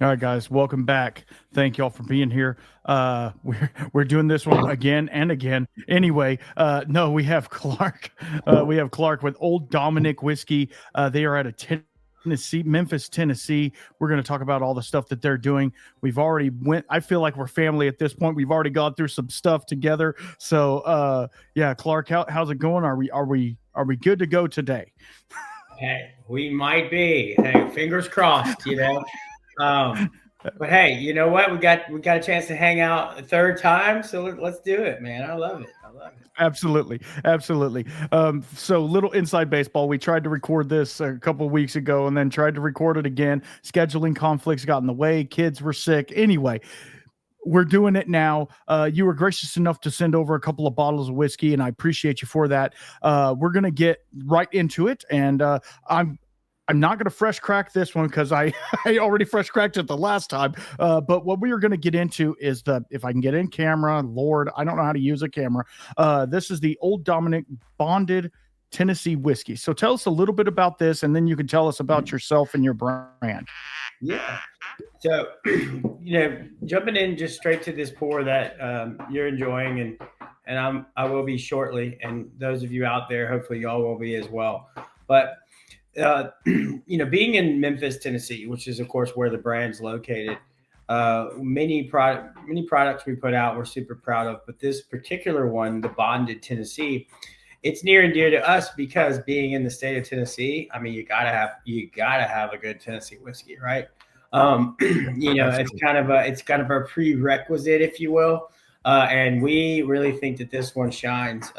All right, guys, welcome back. Thank y'all for being here. We're doing this one again and again. Anyway, no, we have Clark. We have Clark with Old Dominick whiskey. They are out of Tennessee, Memphis, Tennessee. We're going to talk about all the stuff that they're doing. We've already went. I feel like we're family at this point. We've already gone through some stuff together. So, yeah, Clark, how's it going? Are we good to go today? Hey, we might be. Hey, fingers crossed. Um, but hey, you know what? We got a chance to hang out a third time, so let's do it, man. I love it. I love it. Absolutely, absolutely. So, little inside baseball. We tried to record this a couple weeks ago, and then tried to record it again. Scheduling conflicts got in the way. Kids were sick. Anyway, we're doing it now. You were gracious enough to send over a couple of bottles of whiskey, and I appreciate you for that. We're gonna get right into it, and I'm not going to fresh crack this one because I, I already fresh cracked it the last time. But what we are going to get into is if I can get in camera, Lord, I don't know how to use a camera. This is the Old Dominick Bonded Tennessee whiskey. So tell us a little bit about this, and then you can tell us about yourself and your brand. Yeah. So, jumping in just straight to this pour that you're enjoying, and I will be shortly, and those of you out there, hopefully y'all will be as well. But being in Memphis, Tennessee, which is of course where the brand's located, many products we put out we're super proud of, but this particular one, the Bonded Tennessee, it's near and dear to us because being in the state of Tennessee, I mean, you gotta have a good Tennessee whiskey, right? It's Absolutely. kind of a prerequisite, if you will, and we really think that this one shines.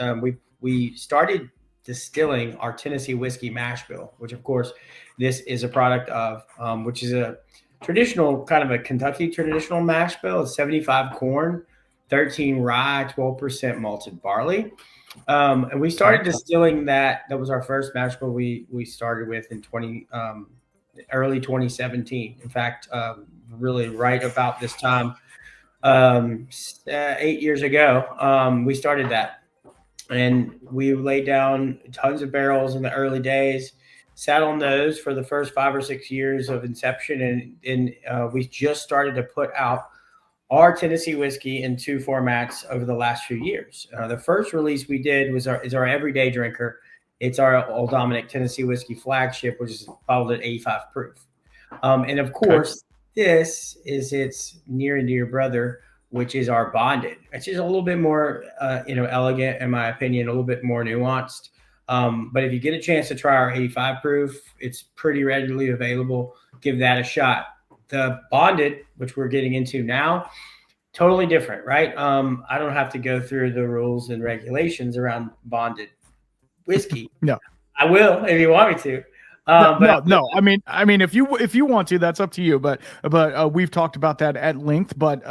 We started distilling our Tennessee whiskey mash bill, which of course this is a product of, which is a traditional kind of a Kentucky traditional mash bill. It's 75 corn, 13 rye, 12% malted barley. And we Okay. started distilling that. That was our first mash bill we started with in early 2017. In fact, really right about this time, 8 years ago, we started that, and we laid down tons of barrels in the early days. Sat on those for the first 5 or 6 years of inception, and we just started to put out our Tennessee whiskey in two formats over the last few years. The first release we did is our everyday drinker. It's our Old Dominick Tennessee whiskey flagship, which is bottled at 85 proof. And of Okay. course, this is its near and dear brother, which is our bonded, which is a little bit more, elegant in my opinion, a little bit more nuanced. But if you get a chance to try our 85 proof, it's pretty readily available. Give that a shot. The bonded, which we're getting into now, totally different, right? I don't have to go through the rules and regulations around bonded whiskey. No, I will if you want me to. no, But no, no. I mean, if you want to, that's up to you. But we've talked about that at length. But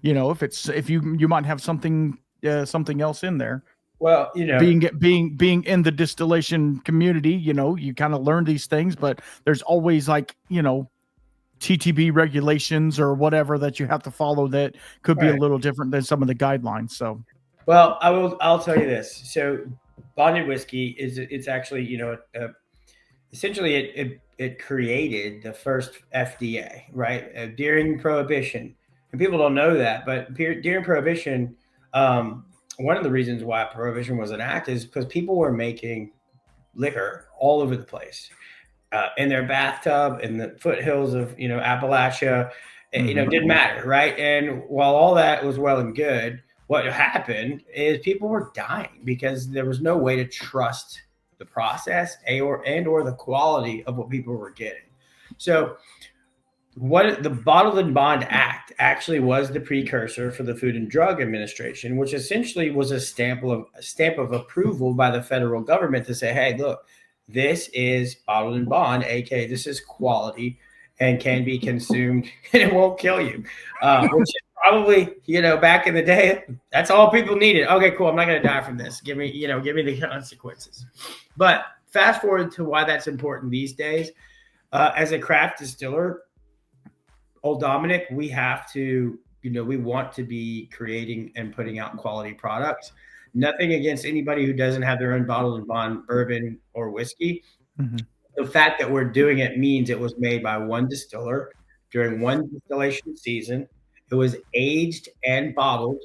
if you might have something else in there. well, Being in the distillation community, you kind of learn these things, but there's always like TTB regulations or whatever that you have to follow that could be a right. little different than some of the guidelines. So Well, I'll tell you this. So, bonded whiskey it's actually essentially it created the first FDA, right? During Prohibition, and people don't know that, but during Prohibition, um, one of the reasons why Prohibition was enacted is because people were making liquor all over the place, in their bathtub, in the foothills of Appalachia. mhm. Didn't matter, right? And while all that was well and good, what happened is people were dying because there was no way to trust the process or the quality of what people were getting. So what the Bottled and Bond Act actually was the precursor for the Food and Drug Administration, which essentially was a stamp of approval by the federal government to say, "Hey, look, this is bottled and bond, aka this is quality and can be consumed and it won't kill you." Which is probably back in the day, that's all people needed. Okay, cool. I'm not going to die from this. Give me the consequences. But fast forward to why that's important these days. As a craft distiller, Old Dominick, we have to, we want to be creating and putting out quality products. Nothing against anybody who doesn't have their own bottled and bond bourbon or whiskey. Mhm. The fact that we're doing it means it was made by one distiller during one distillation season. It was aged and bottled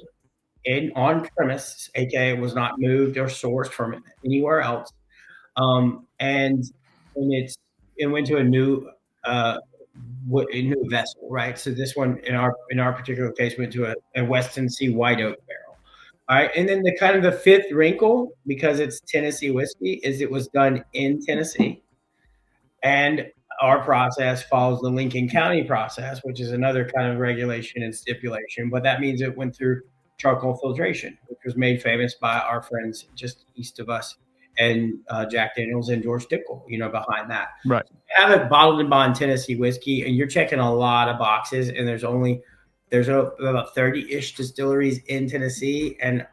in on premise, aka it was not moved or sourced from anywhere else. And it went to uh, a new vessel, right? So this one in our particular case went to a West Tennessee white oak barrel. All right, and then the kind of the fifth wrinkle, because it's Tennessee whiskey, is it was done in Tennessee, and our process follows the Lincoln County process, which is another kind of regulation and stipulation. But that means it went through charcoal filtration, which was made famous by our friends just east of us, and Jack Daniels and George Dickel, behind that. Right. Have it bottled and bond Tennessee whiskey, and you're checking a lot of boxes. And there's about 30-ish distilleries in Tennessee, and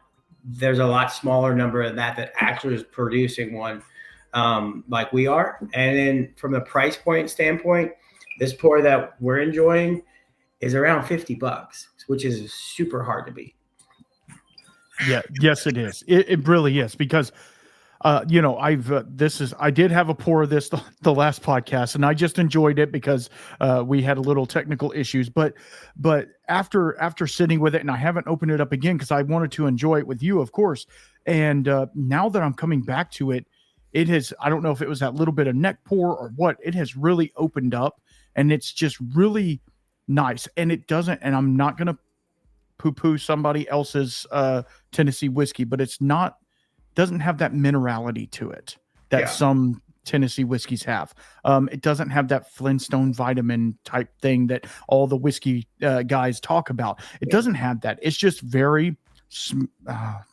there's a lot smaller number of that actually is producing one like we are. And then from the price point standpoint, this pour that we're enjoying is around $50, which is super hard to beat. Yeah, yes, it is. It really is, because I did have a pour of this the last podcast, and I just enjoyed it because we had a little technical issues. But after sitting with it, and I haven't opened it up again because I wanted to enjoy it with you, of course. And now that I'm coming back to it, it has, I don't know if it was that little bit of neck pour or what, it has really opened up, and it's just really nice. And it doesn't, and I'm not going to poo-poo somebody else's Tennessee whiskey, but doesn't have that minerality to it that some Tennessee whiskeys have. It doesn't have that Flintstone vitamin type thing that all the whiskey guys talk about. It doesn't have that. It's just very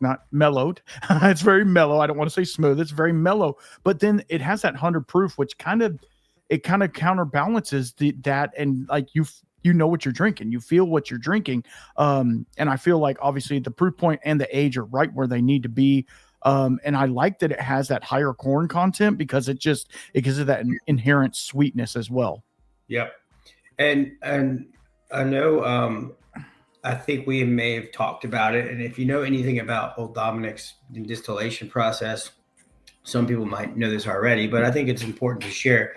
not mellowed. It's very mellow. I don't want to say smooth. It's very mellow, but then it has that 100 proof, which kind of counterbalances that. And like you know what you're drinking, you feel what you're drinking. And I feel like obviously the proof point and the age are right where they need to be. And I like that it has that higher corn content because it gives it that inherent sweetness as well. Yep. And I know, I think we may have talked about it. And if you know anything about Old Dominick's distillation process, some people might know this already, but I think it's important to share.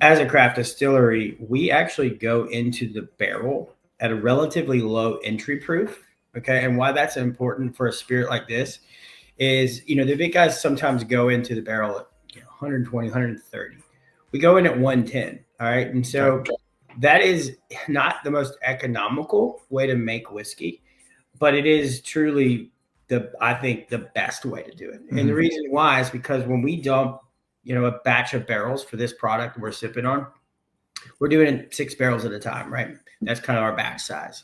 As a craft distillery, we actually go into the barrel at a relatively low entry proof. Okay. And why that's important for a spirit like this is, the big guys sometimes go into the barrel at 120, 130. We go in at 110. All right. And so that is not the most economical way to make whiskey, but it is truly I think the best way to do it. Mm-hmm. And the reason why is because when we dump, a batch of barrels for this product we're sipping on, we're doing it 6 barrels at a time, right? That's kind of our batch size.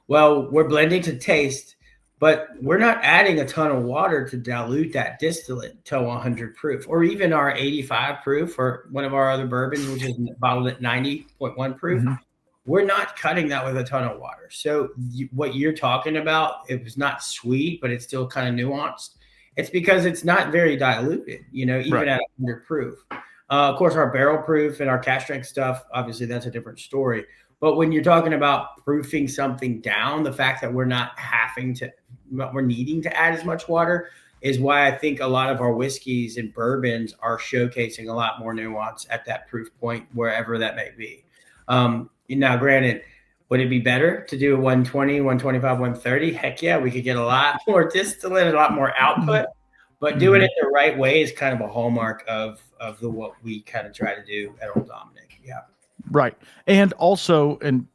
Well, we're blending to taste, but we're not adding a ton of water to dilute that distillate to 100 proof, or even our 85 proof, or one of our other bourbons, which is bottled at 90.1 proof. Mm-hmm. We're not cutting that with a ton of water. So what you're talking about, it was not sweet, but it's still kind of nuanced. It's because it's not very diluted, even right. At 100 proof. Of course, our barrel proof and our cask strength stuff, obviously that's a different story. But when you're talking about proofing something down, the fact that we're needing to add as much water is why I think a lot of our whiskeys and bourbons are showcasing a lot more nuance at that proof point, wherever that may be. Now, granted, would it be better to do a 120, 125, 130? Heck yeah, we could get a lot more distillate, a lot more output, but doing it the right way is kind of a hallmark of what we kind of try to do at Old Dominick. Yeah. Right. And also, and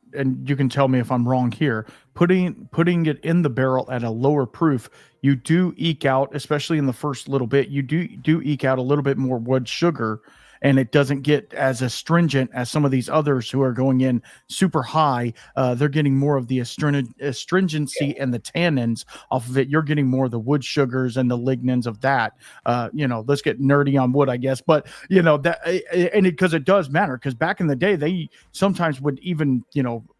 you can tell me if I'm wrong here, putting it in the barrel at a lower proof, you do eke out, especially in the first little bit, you do eke out a little bit more wood sugar, and it doesn't get as astringent as some of these others who are going in super high. They're getting more of the astringency and the tannins off of it. You're getting more of the wood sugars and the lignans of that. Let's get nerdy on wood, I guess. But, because it does matter, because back in the day, they sometimes would even,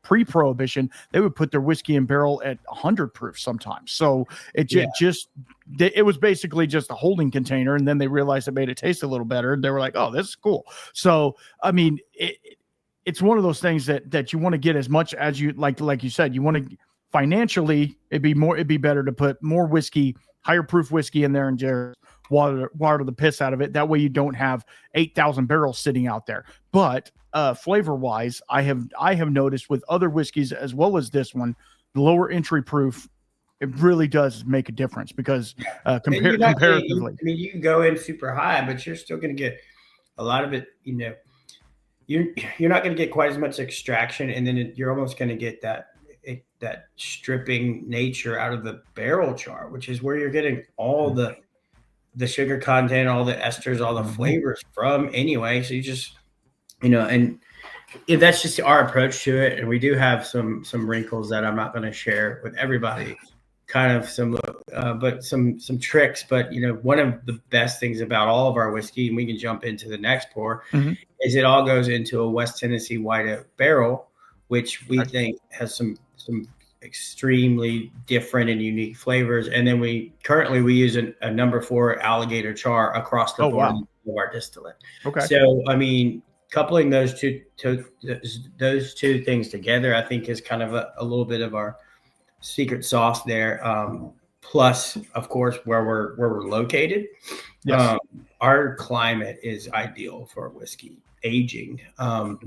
pre-prohibition, they would put their whiskey in barrel at 100 proof sometimes. So it was basically just a holding container, and then they realized it made it taste a little better. And they were like, "Oh, this is cool." So, I mean, it's one of those things that you want to get as much as you like you said, you want to financially, it'd be better to put more whiskey, higher proof whiskey in there and just water the piss out of it. That way you don't have 8,000 barrels sitting out there. But flavor wise, I have noticed with other whiskeys as well as this one, the lower entry proof, it really does make a difference because comparatively, I mean, you can go in super high, but you're still going to get a lot of it. You know, you're not going to get quite as much extraction, and then you're almost going to get that stripping nature out of the barrel char, which is where you're getting all the sugar content, all the esters, all the flavors from anyway. So you just, and if that's just our approach to it. And we do have some wrinkles that I'm not going to share with everybody, kind of but some tricks. But, one of the best things about all of our whiskey, and we can jump into the next pour, is it all goes into a West Tennessee white oak barrel, which we think has some extremely different and unique flavors. And then we use a number 4 alligator char across the board of our distillate. Okay. So, I mean, coupling those two things together, I think is kind of a little bit of our secret sauce there. Plus, of course, where we're located. Yes. Our climate is ideal for whiskey aging.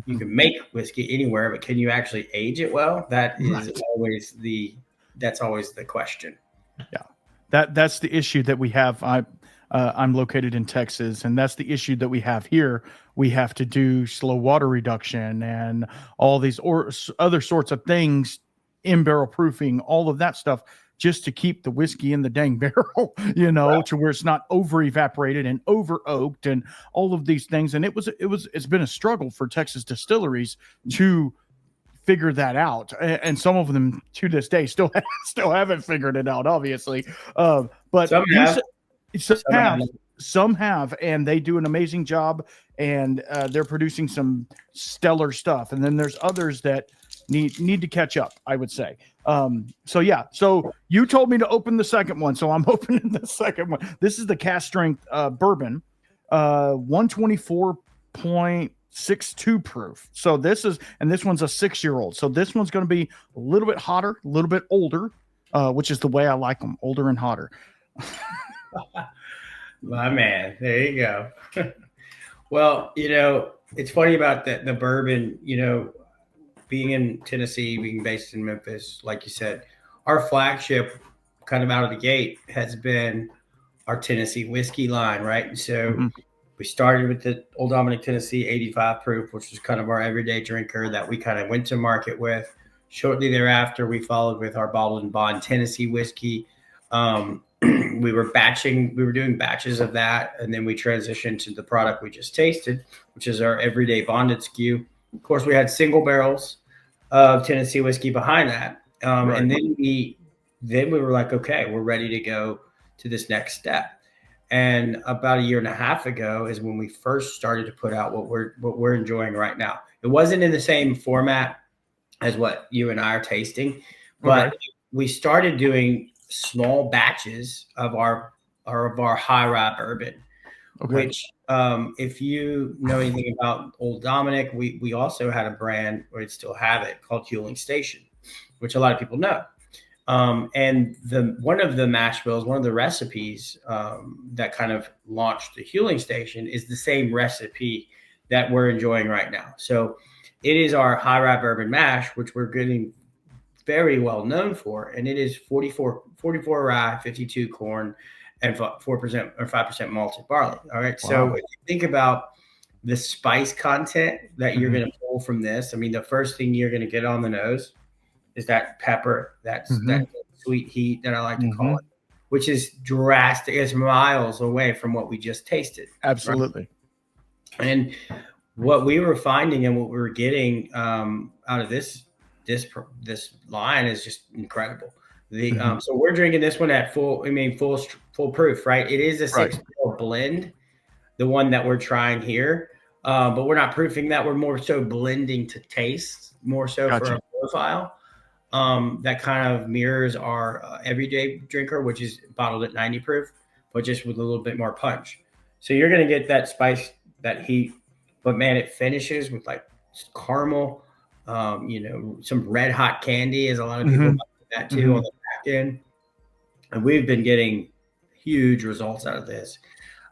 You can make whiskey anywhere, but can you actually age it well? That is always the question. Yeah, that's the issue that we have. I'm located in Texas, and that's the issue that we have here. We have to do slow water reduction and all these or other sorts of things, in barrel proofing, all of that stuff, just to keep the whiskey in the dang barrel, to where it's not over evaporated and over oaked and all of these things. And it's been a struggle for Texas distilleries to figure that out. And some of them to this day still haven't figured it out, obviously. But some have, and they do an amazing job, and they're producing some stellar stuff. And then there's others that need to catch up, I would say. So you told me to open the second one, so I'm opening the second one. This is the cast strength bourbon, 124.62 proof. So this one's a 6-year-old. So this one's going to be a little bit hotter, a little bit older, which is the way I like them, older and hotter. My man, there you go. Well, it's funny about the bourbon, being in Tennessee, being based in Memphis, like you said, our flagship kind of out of the gate has been our Tennessee whiskey line, right? And so we started with the Old Dominick Tennessee 85 proof, which was kind of our everyday drinker that we kind of went to market with. Shortly thereafter, we followed with our bottled and bond Tennessee whiskey. We were doing batches of that, and then we transitioned to the product we just tasted, which is our everyday bonded SKU. Of course, we had single barrels of Tennessee whiskey behind that. And then we were like, okay, we're ready to go to this next step. And about a year and a half ago is when we first started to put out what we're enjoying right now. It wasn't in the same format as what you and I are tasting, but we started doing small batches of our high rye bourbon, which if you know anything about Old Dominick, we also had a brand, or still have it, called Huling Station, which a lot of people know. And one of the mash bills, one of the recipes that kind of launched the Huling Station is the same recipe that we're enjoying right now. So it is our high rye bourbon mash, which we're getting very well known for, and it is 44 rye, 52 corn, and 4% or 5% malted barley. All right. Wow. So if you think about the spice content that you're going to pull from this, I mean, the first thing you're going to get on the nose is that pepper, that sweet heat that I like to call it, which is drastic. It's miles away from what we just tasted. Absolutely. Right? And what we were finding and what we were getting out of this line is just incredible. So we're drinking this one at full proof, right? It is a 6-barrel blend, the one that we're trying here, but we're not proofing that. We're more so blending to taste, more so for a profile that kind of mirrors our everyday drinker, which is bottled at 90 proof, but just with a little bit more punch. So you're going to get that spice, that heat, but man, it finishes with like caramel, some red hot candy, as a lot of people like that too on the back end. And we've been getting huge results out of this,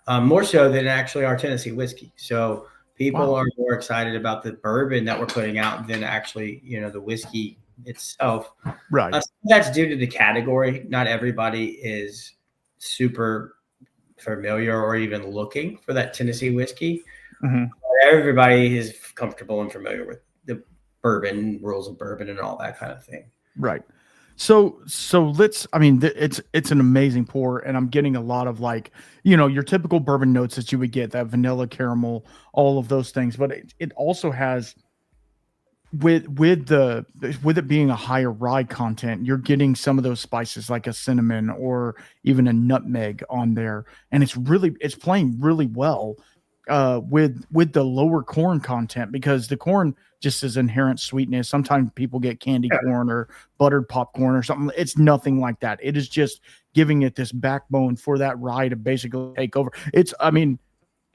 more so than actually our Tennessee whiskey. So people are more excited about the bourbon that we're putting out than actually, the whiskey itself. Right. That's due to the category. Not everybody is super familiar or even looking for that Tennessee whiskey. Mm-hmm. Everybody is comfortable and familiar with the bourbon rules of bourbon and all that kind of thing. Right. So let's, I mean, it's an amazing pour, and I'm getting a lot of like, your typical bourbon notes that you would get, that vanilla, caramel, all of those things. But it also has, with it being a higher rye content, you're getting some of those spices like a cinnamon or even a nutmeg on there, and it's playing really well with the lower corn content, because the corn just is inherent sweetness. Sometimes people get candy corn or buttered popcorn or something. It's nothing like that. It is just giving it this backbone for that rye to basically take over. I mean,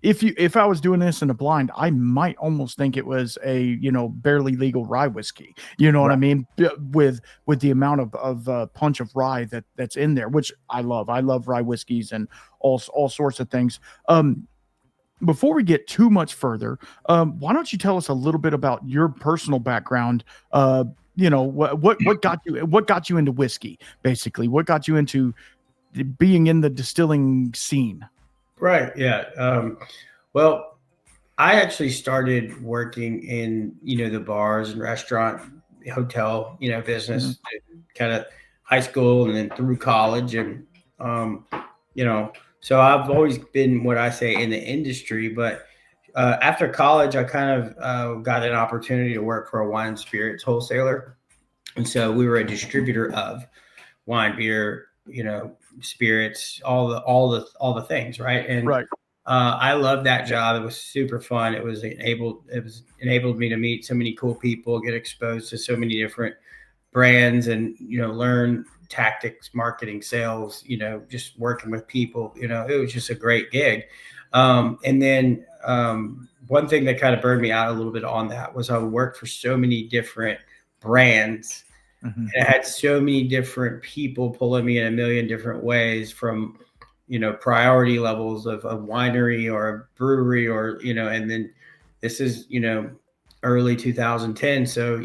if I was doing this in a blind, I might almost think it was a barely legal rye whiskey. You know what I mean? With the amount of punch of rye that's in there, which I love. I love rye whiskeys and all sorts of things. Before we get too much further, why don't you tell us a little bit about your personal background? What got you into whiskey? Basically, what got you into being in the distilling scene? Right. Yeah. Well, I actually started working in, the bars and restaurant, hotel, business, kind of high school and then through college. And, so I've always been what I say in the industry. But after college, I kind of got an opportunity to work for a wine and spirits wholesaler. And so we were a distributor of wine, beer, spirits, all the things, right? And I loved that job. It was super fun. It was enabled me to meet so many cool people, get exposed to so many different brands, and learn tactics, marketing, sales. Just working with people. It was just a great gig. And then one thing that kind of burned me out a little bit on that was I worked for so many different brands. And I had so many different people pulling me in a million different ways, from, priority levels of a winery or a brewery, or, and then this is, early 2010. So,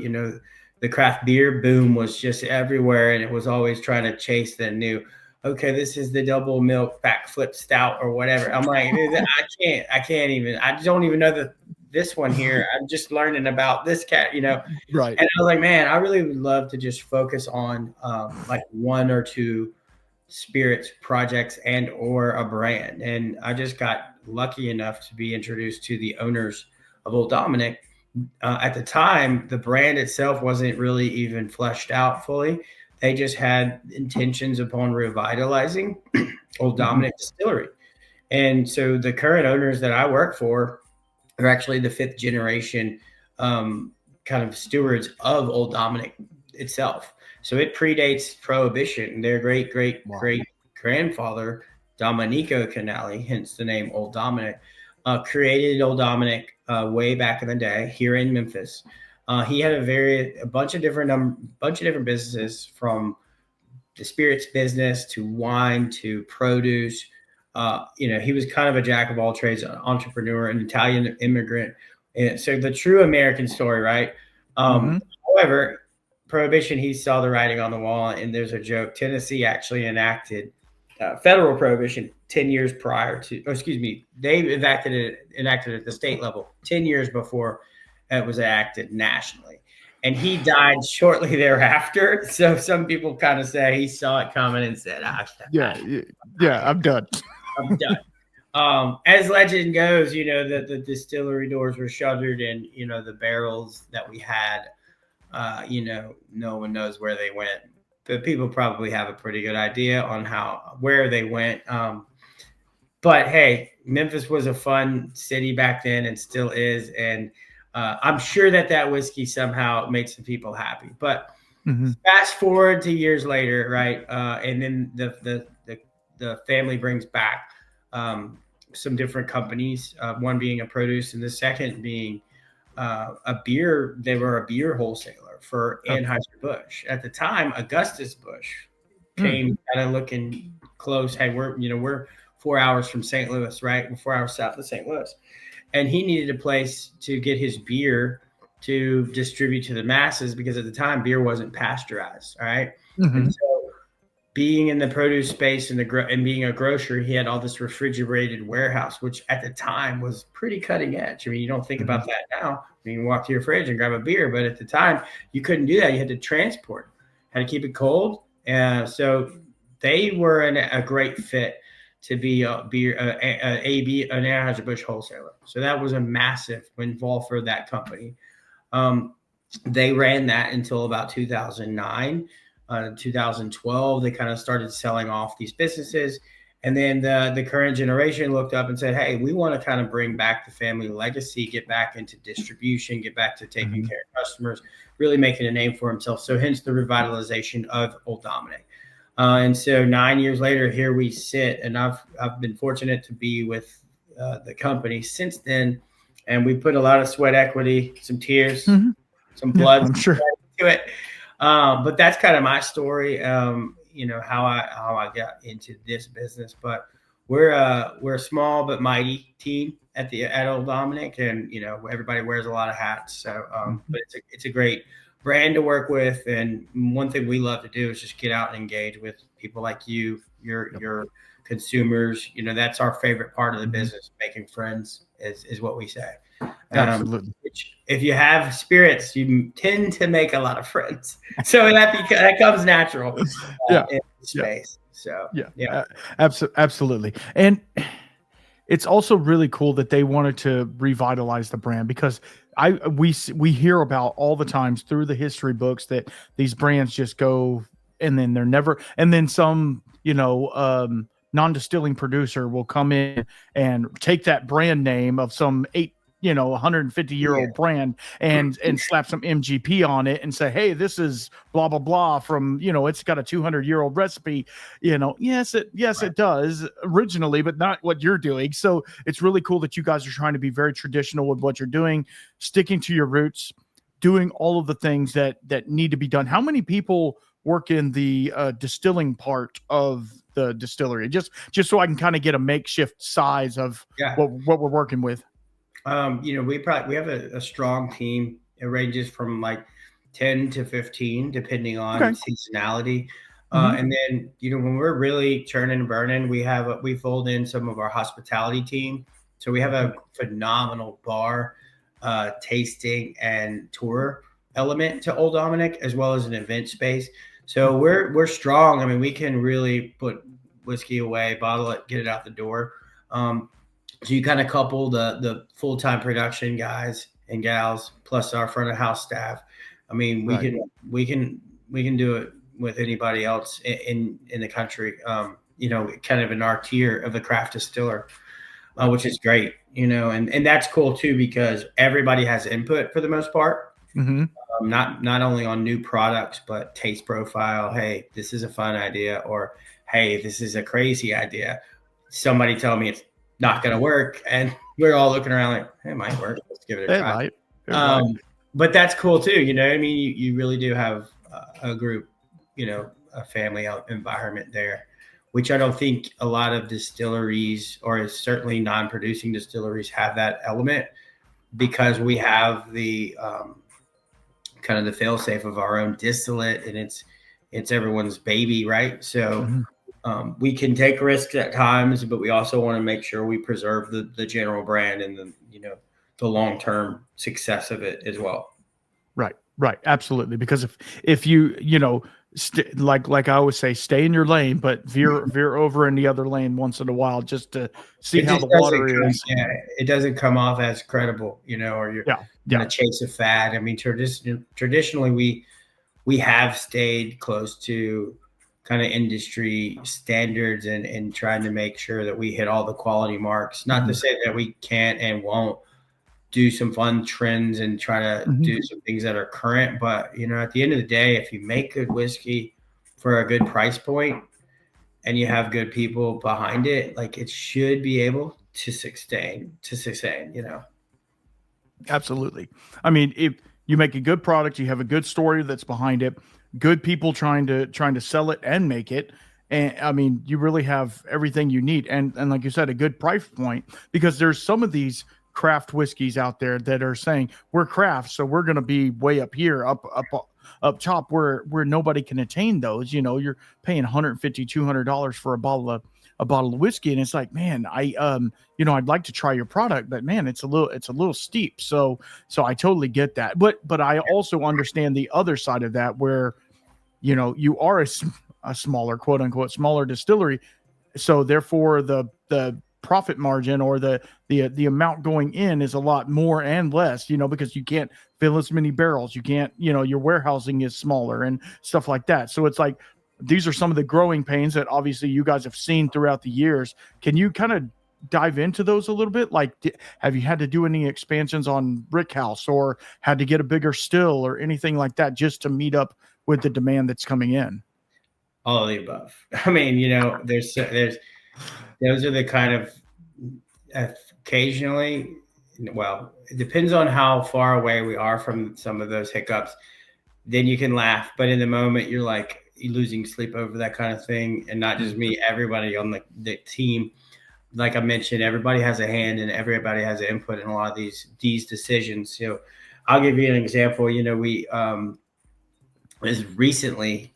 the craft beer boom was just everywhere, and it was always trying to chase the new, okay, this is the double milk backflip stout or whatever. I'm like, I can't even, I don't even know this one here. I'm just learning about this cat, Right. And I was like, man, I really would love to just focus on like one or two spirits projects and or a brand. And I just got lucky enough to be introduced to the owners of Old Dominick. At the time, the brand itself wasn't really even fleshed out fully. They just had intentions upon revitalizing Old Dominick Distillery. And so the current owners that I work for are actually the fifth generation kind of stewards of Old Dominick itself. So it predates Prohibition. Their great grandfather, Domenico Canale, hence the name Old Dominick, created Old Dominick way back in the day here in Memphis. He had a bunch of different businesses, from the spirits business to wine to produce. He was kind of a jack of all trades, an entrepreneur, an Italian immigrant. And so the true American story, right? However, Prohibition, he saw the writing on the wall, and there's a joke. Tennessee actually enacted federal prohibition 10 years prior to, they enacted it at the state level 10 years before it was enacted nationally. And he died shortly thereafter. So some people kind of say he saw it coming and said, I'm done. I'm done. As legend goes, the distillery doors were shuttered, and, the barrels that we had, no one knows where they went, but people probably have a pretty good idea on where they went. But hey, Memphis was a fun city back then and still is. And I'm sure that whiskey somehow made some people happy. But fast forward to years later, right? And then the family brings back some different companies, one being a produce and the second being a beer. They were a beer wholesaler for Anheuser-Busch. At the time, Augustus Busch came kind of looking close. Hey, we're 4 hours from St. Louis, right? We're 4 hours south of St. Louis. And he needed a place to get his beer to distribute to the masses because at the time beer wasn't pasteurized. All right. And so being in the produce space and being a grocer, he had all this refrigerated warehouse, which at the time was pretty cutting edge. I mean, you don't think about that now. I mean, you walk to your fridge and grab a beer, but at the time you couldn't do that. You had to transport, had to keep it cold. So they were a great fit to be an Anheuser-Busch wholesaler. So that was a massive windfall for that company. They ran that until about 2009. 2012, they kind of started selling off these businesses. And then the current generation looked up and said, hey, we want to kind of bring back the family legacy, get back into distribution, get back to taking care of customers, really making a name for himself. So hence the revitalization of Old Dominick. And so 9 years later, here we sit, and I've been fortunate to be with the company since then. And we put a lot of sweat equity, some tears, some blood I'm sure to it. But that's kind of my story. How I got into this business. But we're a small but mighty team at Old Dominick, and everybody wears a lot of hats. So, but it's a great brand to work with, and one thing we love to do is just get out and engage with people like you, your consumers. That's our favorite part of the business. Making friends is what we say. Absolutely. Which, if you have spirits, you tend to make a lot of friends. So that comes natural in space. So absolutely. And it's also really cool that they wanted to revitalize the brand, because we hear about all the times through the history books that these brands just go and then they're never, and then some, non-distilling producer will come in and take that brand name of some 150-year-old brand and slap some MGP on it and say, hey, this is blah, blah, blah from, it's got a 200-year-old recipe. Yes, it does originally, but not what you're doing. So it's really cool that you guys are trying to be very traditional with what you're doing, sticking to your roots, doing all of the things that need to be done. How many people work in the distilling part of the distillery? Just so I can kind of get a makeshift size of what we're working with. We have a strong team. It ranges from like 10 to 15, depending on seasonality. And then, when we're really churning and burning, we fold in some of our hospitality team. So we have a phenomenal bar, tasting and tour element to Old Dominick, as well as an event space. So we're strong. I mean, we can really put whiskey away, bottle it, get it out the door. So you kind of couple the full-time production guys and gals plus our front of house staff. I mean, we can do it with anybody else in the country. Kind of in our tier of the craft distiller, which is great. And that's cool too, because everybody has input for the most part. Not only on new products, but taste profile. Hey, this is a fun idea, or hey, this is a crazy idea. Somebody tell me it's not going to work, and we're all looking around like, hey, it might work. Let's give it a try. But that's cool too. I mean, you really do have a group, a family environment there, which I don't think a lot of distilleries, or certainly non-producing distilleries, have that element, because we have the kind of the fail-safe of our own distillate, and it's everyone's baby, right? So we can take risks at times, but we also want to make sure we preserve the general brand and the long-term success of it as well. Right. Absolutely. Because if you, like I always say, stay in your lane, but veer over in the other lane once in a while, just to see how the water is. Yeah, it doesn't come off as credible, or you're going to chase a fad. I mean, traditionally we have stayed close to kind of industry standards and trying to make sure that we hit all the quality marks. Not to say that we can't and won't do some fun trends and try to do some things that are current. But, at the end of the day, if you make good whiskey for a good price point and you have good people behind it, like, it should be able to sustain. Absolutely. I mean, if you make a good product, you have a good story that's behind it, good people trying to sell it and make it, And I mean, you really have everything you need. And like you said, a good price point, because there's some of these craft whiskeys out there that are saying we're craft, so we're going to be way up here, up top where nobody can attain those. You know, you're paying 150, $200 for a bottle of whiskey, and it's like, man, I'd like to try your product, but man, it's a little steep. So I totally get that. But I also understand the other side of that, where you are a smaller, quote unquote, smaller distillery, so therefore the profit margin, or the amount going in, is a lot more and less, because you can't fill as many barrels, you can't, your warehousing is smaller and stuff like that. So it's like, these are some of the growing pains that obviously you guys have seen throughout the years. Can you kind of dive into those a little bit? Like, have you had to do any expansions on Brick House, or had to get a bigger still, or anything like that, just to meet up with the demand that's coming in? All of the above. I mean, there's those are the kind of, occasionally, well, it depends on how far away we are from some of those hiccups. Then you can laugh, but in the moment you're like, you're losing sleep over that kind of thing. And not just me, everybody on the team. Like I mentioned, everybody has a hand and everybody has an input in a lot of these decisions. I'll give you an example. We as recently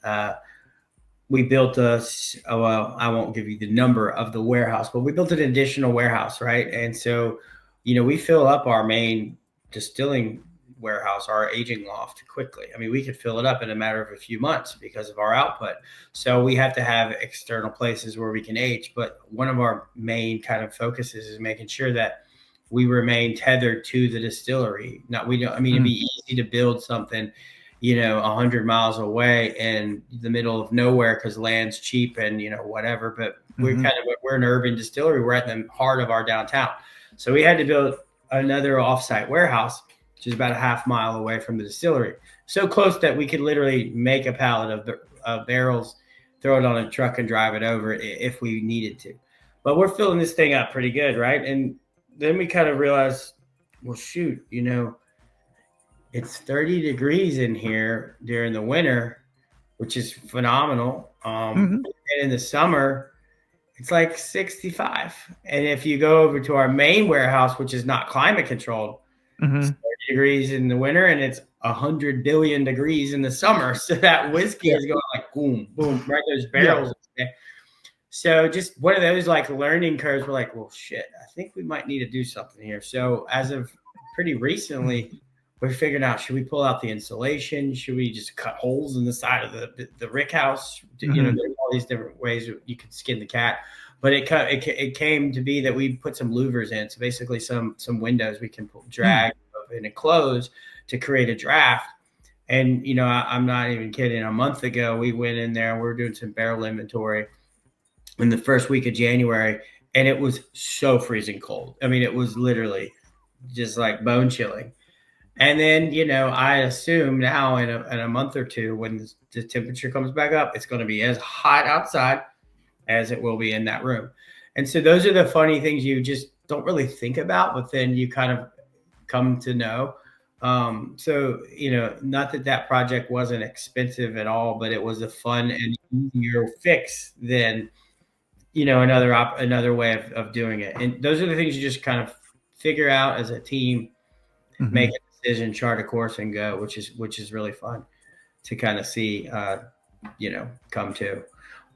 we built well, I won't give you the number of the warehouse, but we built an additional warehouse, right? And so, we fill up our main distilling warehouse, our aging loft, quickly. I mean, we could fill it up in a matter of a few months because of our output. So we have to have external places where we can age. But one of our main kind of focuses is making sure that we remain tethered to the distillery. It'd be easy to build something 100 miles away in the middle of nowhere because land's cheap and, whatever. But we're an urban distillery. We're at the heart of our downtown. So we had to build another offsite warehouse, which is about a half mile away from the distillery. So close that we could literally make a pallet of barrels, throw it on a truck and drive it over if we needed to. But we're filling this thing up pretty good, right? And then we kind of realized, well, shoot, it's 30 degrees in here during the winter, which is phenomenal. And in the summer, it's like 65. And if you go over to our main warehouse, which is not climate controlled, it's 30 degrees in the winter and it's 100 billion degrees in the summer. So that whiskey is going like boom, boom, right? Those barrels. Yeah. So just one of those like learning curves. We're like, well, shit, I think we might need to do something here. So as of pretty recently, we're figuring out, should we pull out the insulation? Should we just cut holes in the side of the rick house? There's all these different ways you could skin the cat. But it came to be that we put some louvers in. So basically some windows we can drag open and close to create a draft. And, I'm not even kidding. A month ago, we went in there and we were doing some barrel inventory in the first week of January. And it was so freezing cold. I mean, it was literally just like bone chilling. And then, I assume now in a month or two, when the temperature comes back up, it's going to be as hot outside as it will be in that room. And so those are the funny things you just don't really think about, but then you kind of come to know. So, not that project wasn't expensive at all, but it was a fun and easier fix than, another way of doing it. And those are the things you just kind of figure out as a team, make a decision, chart a course, and go, which is really fun to kind of see, come to.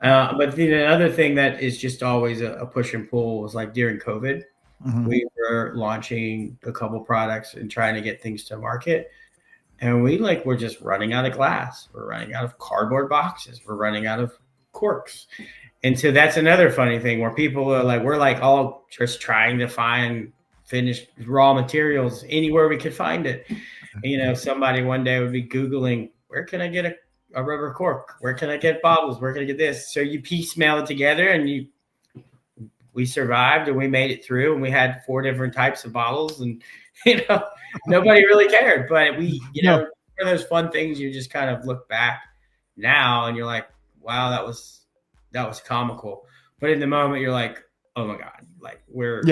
But the other thing that is just always a push and pull was like during COVID, we were launching a couple products and trying to get things to market. And we're just running out of glass. We're running out of cardboard boxes. We're running out of corks. And so that's another funny thing where people are like, we're like all just trying to find finished raw materials anywhere we could find it. Somebody one day would be Googling, where can I get a rubber cork? Where can I get bottles? Where can I get this? So you piecemeal it together and we survived and we made it through and we had 4 different types of bottles and, nobody really cared. But one of those fun things you just kind of look back now and you're like, wow, that was comical. But in the moment you're like, oh my God, like we're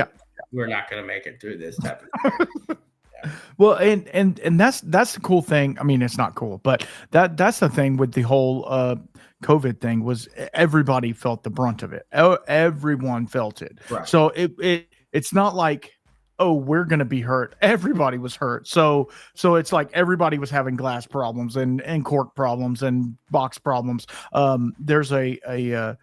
not going to make it through this type of Well, and that's the cool thing. I mean, it's not cool, but that's the thing with the whole COVID thing was everybody felt the brunt of it. Everyone felt it. Right. So it's not like, oh, we're gonna be hurt. Everybody was hurt. So it's like everybody was having glass problems and cork problems and box problems. There's a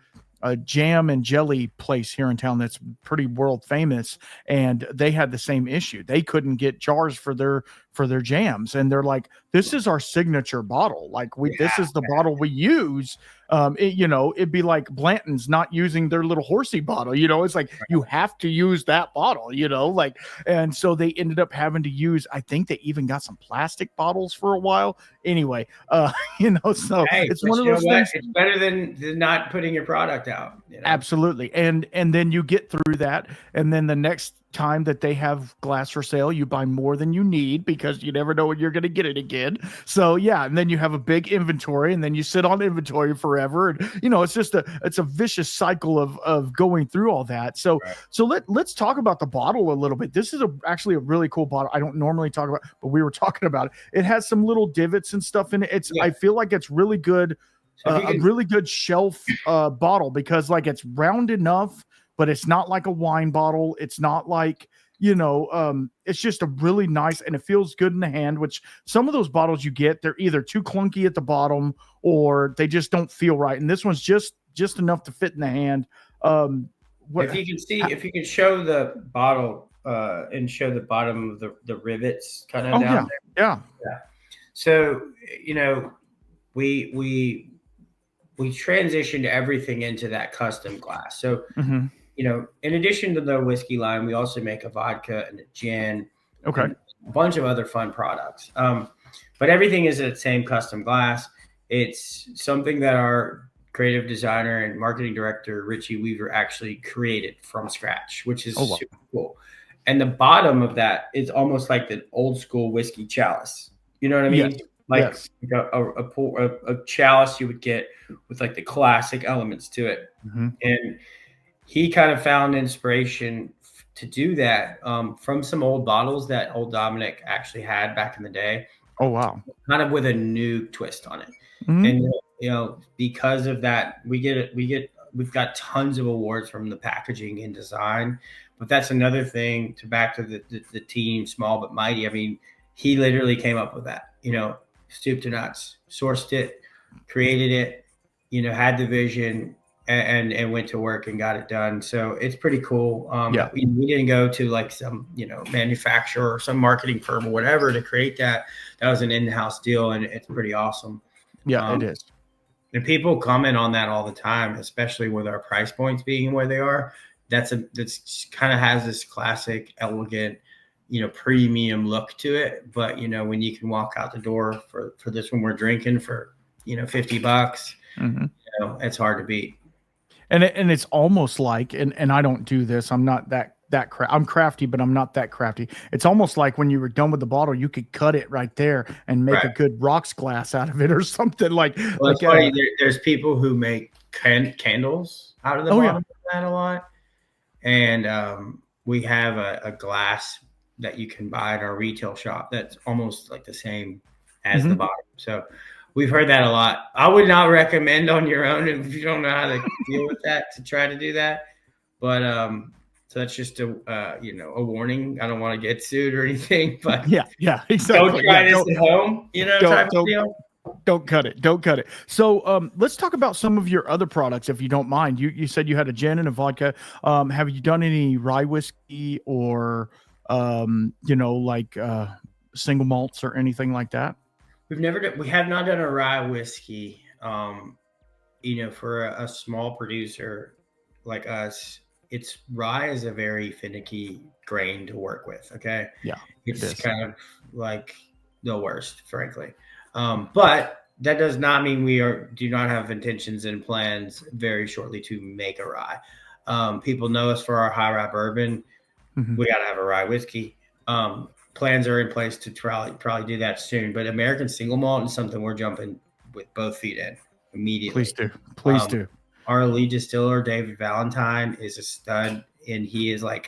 jam and jelly place here in town that's pretty world famous, and they had the same issue. They couldn't get jars for their jams, and they're like, this is our signature bottle, like this is the bottle we use. It'd be like Blanton's not using their little horsey bottle, it's like you have to use that bottle, like. And so they ended up having to use, I think they even got some plastic bottles for a while anyway. So Hey, it's one of those things. It's better than not putting your product out. Absolutely. And then you get through that, and then the next time that they have glass for sale, you buy more than you need because you never know when you're going to get it again. So yeah, and then you have a big inventory, and then you sit on inventory forever, and it's just it's a vicious cycle of going through all that. So let's talk about the bottle a little bit. This is actually a really cool bottle. I don't normally talk about, but we were talking about it. It has some little divots and stuff in it. I feel like it's really good. A really good shelf bottle, because like it's round enough, but it's not like a wine bottle. It's not like, it's just a really nice, and it feels good in the hand, which some of those bottles you get, they're either too clunky at the bottom or they just don't feel right. And this one's just enough to fit in the hand. If you can show the bottle and show the bottom of the rivets kind of down there. Yeah. So, we transitioned everything into that custom glass. So, in addition to the whiskey line, we also make a vodka and a gin, and a bunch of other fun products. But everything is at the same custom glass. It's something that our creative designer and marketing director, Richie Weaver, actually created from scratch, which is super cool. And the bottom of that is almost like the old school whiskey chalice. You know what I mean? Yes. Like a chalice you would get with like the classic elements to it. And he kind of found inspiration to do that from some old bottles that Old Dominick actually had back in the day. Oh, wow. Kind of with a new twist on it. And, because of that, we've got tons of awards from the packaging and design. But that's another thing back to the team, small but mighty. I mean, he literally came up with that, soup to nuts, sourced it, created it, had the vision, and went to work and got it done. So it's pretty cool. We didn't go to like some, manufacturer or some marketing firm or whatever to create that. That was an in-house deal, and it's pretty awesome. Yeah, it is. And people comment on that all the time, especially with our price points being where they are. That's kind of has this classic, elegant, premium look to it. But, when you can walk out the door for this one we're drinking for, $50, it's hard to beat. And it's almost like, and I don't do this, I'm not that I'm crafty, but I'm not that crafty. It's almost like when you were done with the bottle, you could cut it right there and make a good rocks glass out of it or something like. Well, it's funny. There's people who make candles out of the bottom of that a lot. And we have a glass that you can buy at our retail shop that's almost like the same as the bottom. So we've heard that a lot. I would not recommend on your own if you don't know how to deal with that to try to do that. But so that's just a warning. I don't want to get sued or anything. But yeah, exactly. Don't try this at home. Type of deal. Don't cut it. So let's talk about some of your other products, if you don't mind. You said you had a gin and a vodka. Have you done any rye whiskey or single malts or anything like that? We have not done a rye whiskey. For a small producer like us, rye is a very finicky grain to work with. Okay. Yeah. It's kind of like the worst, frankly. But that does not mean we do not have intentions and plans very shortly to make a rye. People know us for our high rye bourbon. We got to have a rye whiskey. Plans are in place to probably do that soon. But American single malt is something we're jumping with both feet in immediately. Please do. Our lead distiller, David Valentine, is a stud, and he's a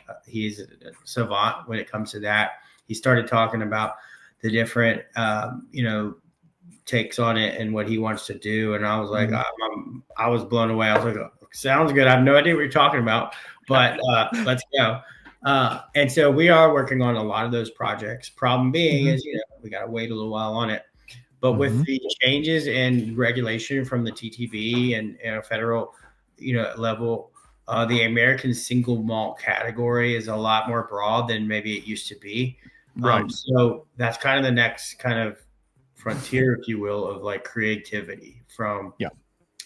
savant when it comes to that. he started talking about the different, takes on it and what he wants to do. And I was like, I was blown away. I was like, sounds good. I have no idea what you're talking about, but let's go. And so we are working on a lot of those projects. Problem being is, we got to wait a little while on it. But with the changes in regulation from the TTB and federal, level, the American single malt category is a lot more broad than maybe it used to be. Right. So that's kind of the next kind of frontier, if you will, of like creativity from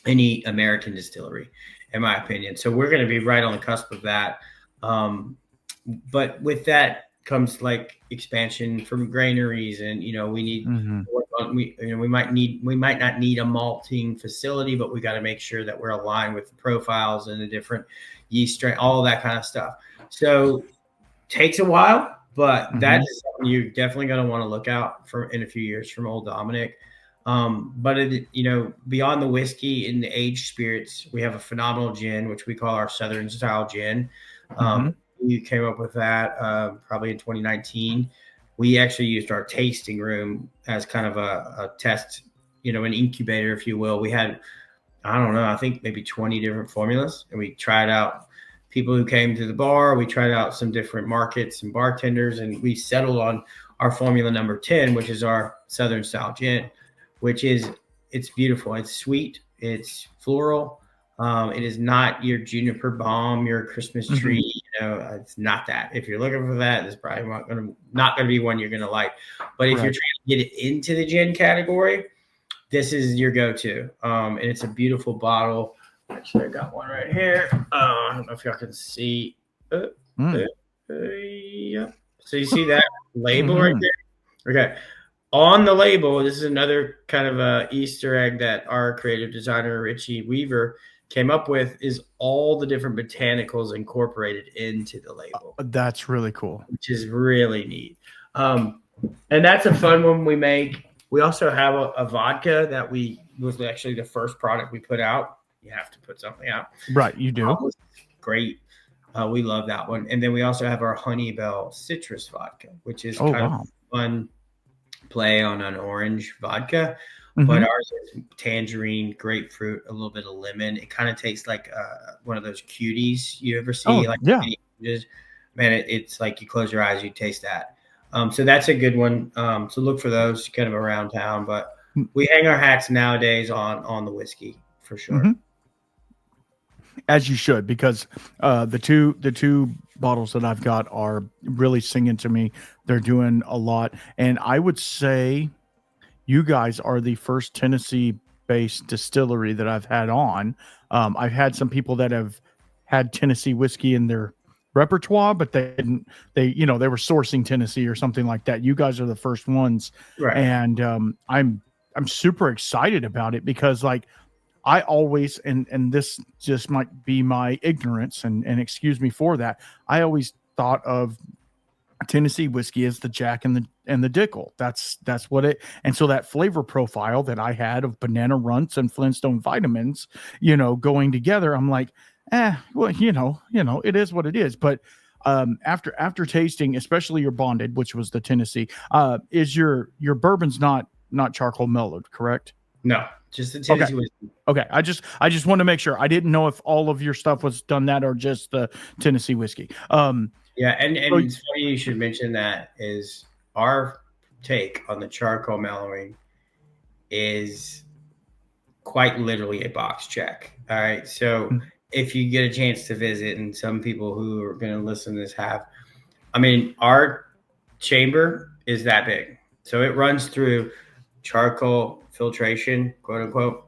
any American distillery, in my opinion. So we're going to be right on the cusp of that. But with that comes like expansion from granaries, and we need we might not need a malting facility, but we got to make sure that we're aligned with the profiles and the different yeast strain, all that kind of stuff. So takes a while, but that is something you're definitely going to want to look out for in a few years from Old Dominick. But beyond the whiskey and the aged spirits, we have a phenomenal gin, which we call our Southern style gin. We came up with that probably in 2019. We actually used our tasting room as kind of a test, an incubator, if you will. We had, I don't know, I think maybe 20 different formulas, and we tried out people who came to the bar. We tried out some different markets and bartenders, and we settled on our formula number 10, which is our Southern style gin, which is, it's beautiful. It's sweet. It's floral. It is not your juniper bomb, your Christmas tree. It's not that. If you're looking for that, it's probably not going to be one you're going to like. But if you're trying to get it into the gin category, this is your go-to. And it's a beautiful bottle. Actually, I got one right here. I don't know if y'all can see. Yeah. So you see that label right there? Okay. On the label, this is another kind of a Easter egg that our creative designer, Richie Weaver, came up with, is all the different botanicals incorporated into the label. That's really cool. Which is really neat. And that's a fun one we make. We also have a vodka that was actually the first product we put out. You have to put something out. Right, you do. Great. We love that one. And then we also have our Honey Bell citrus vodka, which is kind of fun play on an orange vodka. But ours is tangerine, grapefruit, a little bit of lemon. It kind of tastes like one of those cuties you ever see. Man, it's like you close your eyes, you taste that. So that's a good one. So look for those kind of around town. But we hang our hats nowadays on the whiskey for sure. As you should, because the two bottles that I've got are really singing to me. They're doing a lot, and I would say you guys are the first Tennessee-based distillery that I've had on. I've had some people that have had Tennessee whiskey in their repertoire, but they were sourcing Tennessee or something like that. You guys are the first ones, right? And I'm super excited about it because I always, and this just might be my ignorance, and excuse me for that, I always thought of Tennessee whiskey as the Jack and the Dickel. That's what it. And so that flavor profile that I had of banana runts and Flintstone vitamins, going together, I'm like, well, it is what it is. But after tasting, especially your bonded, which was the Tennessee, is your bourbon's not charcoal mellowed, correct? No, just the Tennessee whiskey. Okay. I just want to make sure. I didn't know if all of your stuff was done that or just the Tennessee whiskey. Yeah, and it's funny you should mention that. Is our take on the charcoal mellowing is quite literally a box check. All right. So if you get a chance to visit, and some people who are going to listen to this have, our chamber is that big. So it runs through charcoal filtration, quote unquote,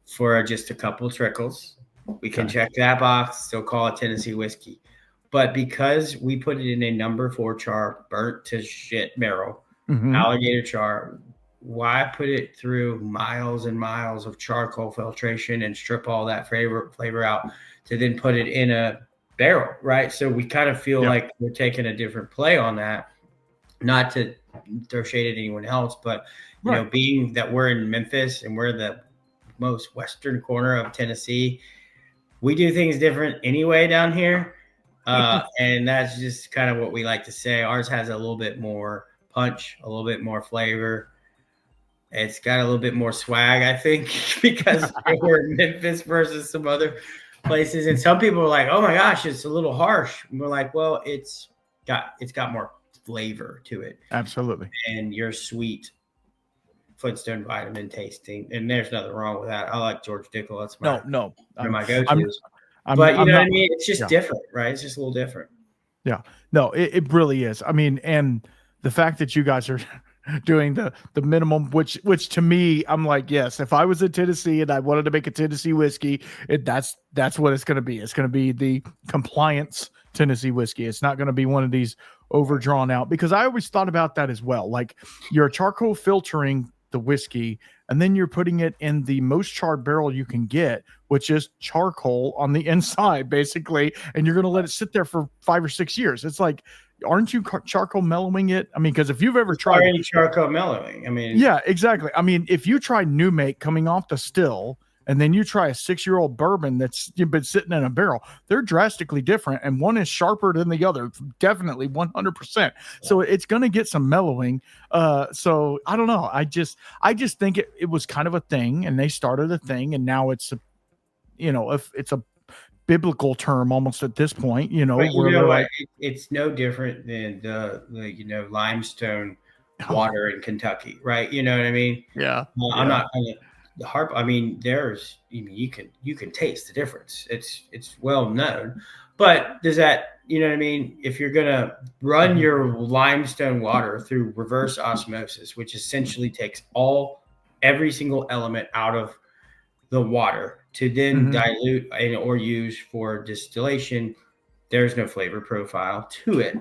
for just a couple trickles. We can check that box, still call it Tennessee whiskey. But because we put it in a number 4 char, burnt to shit barrel, alligator char, why put it through miles and miles of charcoal filtration and strip all that flavor out to then put it in a barrel, right? So we kind of feel like we're taking a different play on that, not to throw shade at anyone else, but being that we're in Memphis and we're the most western corner of Tennessee, we do things different anyway down here. And that's just kind of what we like to say. Ours has a little bit more punch, a little bit more flavor. It's got a little bit more swag, I think, because we're in Memphis versus some other places. And some people are like, "Oh my gosh, it's a little harsh." And we're like, "Well, it's got more flavor to it." Absolutely. And your sweet Flintstone vitamin tasting, and there's nothing wrong with that. I like George Dickel. That's my one of my go-tos. I'm, But you I'm know not, what I mean? It's just different, right? It's just a little different. Yeah, no, it really is. I mean, and the fact that you guys are doing the minimum, which to me, I'm like, yes, if I was in Tennessee and I wanted to make a Tennessee whiskey, that's what it's going to be. It's going to be the compliance Tennessee whiskey. It's not going to be one of these overdrawn out, because I always thought about that as well. Like, you're charcoal filtering the whiskey, and then you're putting it in the most charred barrel you can get, which is charcoal on the inside, basically, and you're going to let it sit there for 5 or 6 years. It's like, aren't you charcoal mellowing it? I mean, because if you've ever tried any charcoal mellowing, I mean, yeah, exactly. I mean, if you try new make coming off the still, and then you try a 6-year-old bourbon that's been sitting in a barrel, they're drastically different, and one is sharper than the other, definitely 100%. So it's going to get some mellowing. So I don't know. I just think it was kind of a thing, and they started a thing, and now it's a, if it's a biblical term almost at this point, but where they're like, it's no different than the limestone water in Kentucky, right? You know what I mean? Yeah. I'm not going to harp. I mean, you can taste the difference. It's well known, but does that, you know what I mean? If you're gonna run your limestone water through reverse osmosis, which essentially takes every single element out of the water to then dilute or use for distillation, there's no flavor profile to it.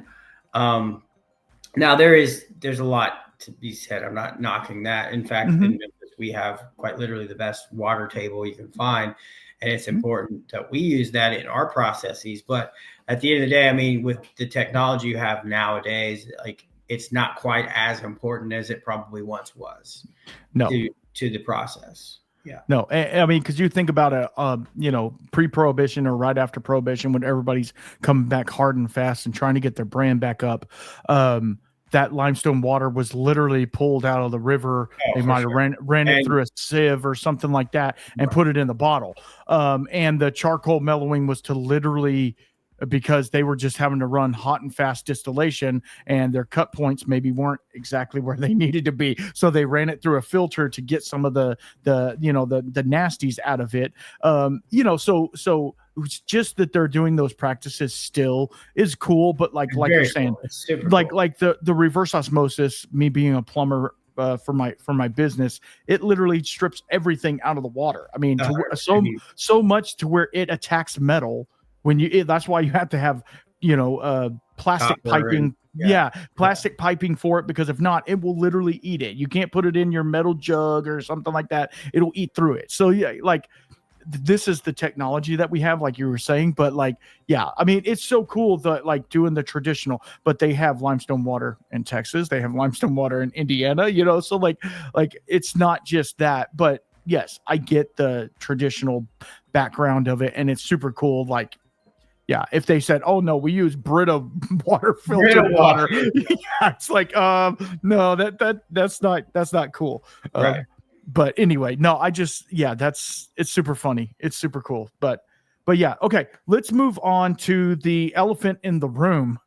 Now there's a lot to be said. I'm not knocking that. In fact, in Memphis, we have quite literally the best water table you can find, and it's important that we use that in our processes. But at the end of the day, I mean, with the technology you have nowadays, like, it's not quite as important as it probably once was. No. To the process. Yeah. No, I mean, because you think about pre-prohibition or right after prohibition, when everybody's coming back hard and fast and trying to get their brand back up, that limestone water was literally pulled out of the river. They might have ran it through a sieve or something like that and put it in the bottle. And the charcoal mellowing was to literally, because they were just having to run hot and fast distillation, and their cut points maybe weren't exactly where they needed to be. So they ran it through a filter to get some of the nasties out of it. So it's just that they're doing those practices still is cool. But like you're saying, like the reverse osmosis, me being a plumber, for my business, it literally strips everything out of the water. I mean, so much to where it attacks metal. That's why you have to have, plastic piping. Plastic piping for it, because if not, it will literally eat it. You can't put it in your metal jug or something like that. It'll eat through it. So yeah, like, this is the technology that we have, like you were saying. But like, yeah, I mean, it's so cool that, like, doing the traditional, but they have limestone water in Texas. They have limestone water in Indiana, so like it's not just that. But yes, I get the traditional background of it, and it's super cool. Like, yeah, if they said, "Oh no, we use Brita water filtered water," yeah, it's like, no, that's not cool. Right. But anyway, no, it's super funny. It's super cool. But yeah, okay, let's move on to the elephant in the room,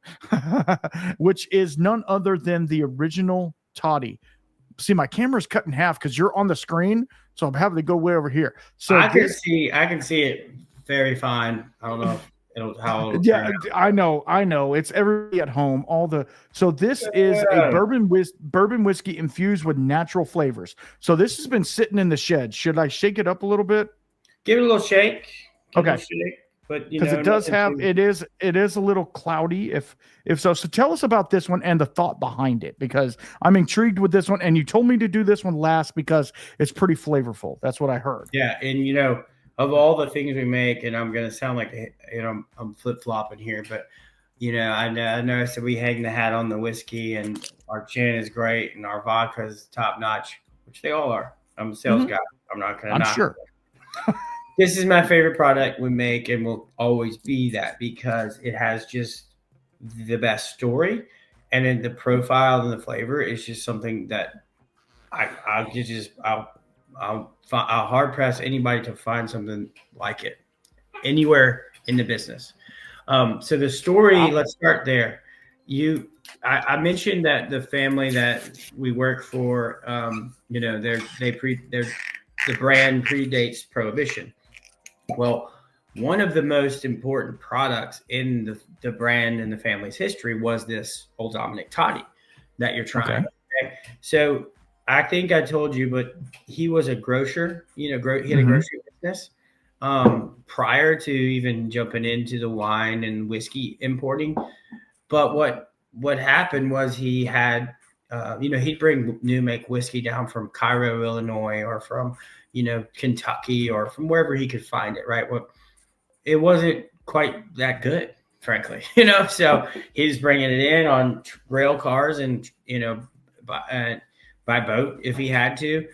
which is none other than the original Toddy. See, my camera's cut in half because you're on the screen, so I'm having to go way over here. So I can see it very fine. I don't know if I know. It's everybody at home. So this is a bourbon whiskey infused with natural flavors. So this has been sitting in the shed. Should I shake it up a little bit? Give it a little shake. Okay. But because it does have it is a little cloudy if so. So tell us about this one and the thought behind it, because I'm intrigued with this one, and you told me to do this one last because it's pretty flavorful. That's what I heard. Yeah, and of all the things we make, and I'm going to sound like I'm flip-flopping here, but I noticed that we hang the hat on the whiskey, and our gin is great, and our vodka is top-notch, which they all are. I'm a sales guy. I'm not going to knock. I'm sure. This is my favorite product we make and will always be that because it has just the best story, and then the profile and the flavor is just something that I'll hard press anybody to find something like it anywhere in the business. So the story, let's start there. I mentioned that the family that we work for, the brand predates prohibition. Well, one of the most important products in the brand and the family's history was this Old Dominick toddy that you're trying. Okay. So I think I told you, but he was a grocer. He had a grocery business prior to even jumping into the wine and whiskey importing. But what happened was he had, he'd bring new make whiskey down from Cairo, Illinois, or from Kentucky, or from wherever he could find it. Right. Well, it wasn't quite that good, frankly. So he's bringing it in on rail cars and by boat if he had to.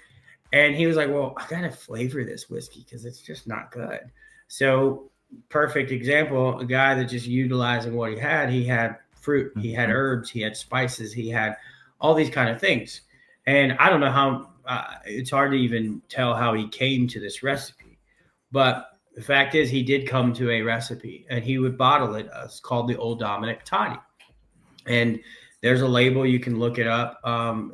And he was like, well, I got to flavor this whiskey because it's just not good. So perfect example, a guy that just utilizing what he had fruit, he had herbs, he had spices, he had all these kind of things. And I don't know how, it's hard to even tell how he came to this recipe. But the fact is he did come to a recipe and he would bottle it. It's called the Old Dominick toddy. And there's a label, you can look it up.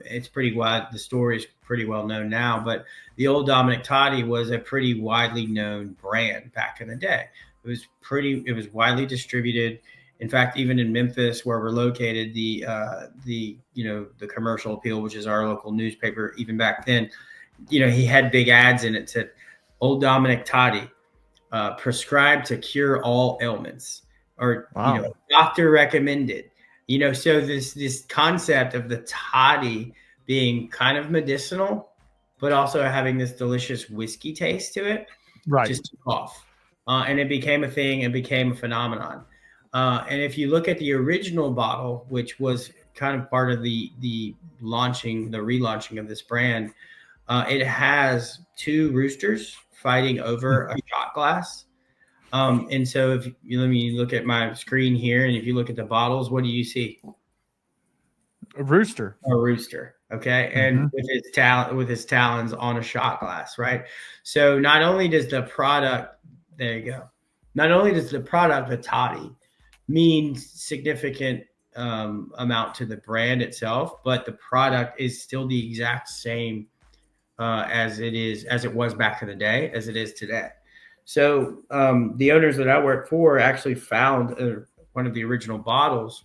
It's pretty wide. The story is pretty well known now, but the Old Dominick toddy was a pretty widely known brand back in the day. It was widely distributed. In fact, even in Memphis, where we're located, the Commercial Appeal, which is our local newspaper, even back then, he had big ads in it that said Old Dominick toddy, prescribed to cure all ailments, or doctor recommended. So this concept of the toddy being kind of medicinal, but also having this delicious whiskey taste to it, right, just took off. And it became a thing, it became a phenomenon. And if you look at the original bottle, which was kind of part of the relaunching of this brand, it has two roosters fighting over a shot glass. And so if let me look at my screen here, and if you look at the bottles, what do you see? A rooster. A rooster. Okay. And with his talons on a shot glass, right? So not only does the product, the toddy, mean significant amount to the brand itself, but the product is still the exact same as it was back in the day, as it is today. So the owners that I work for actually found one of the original bottles,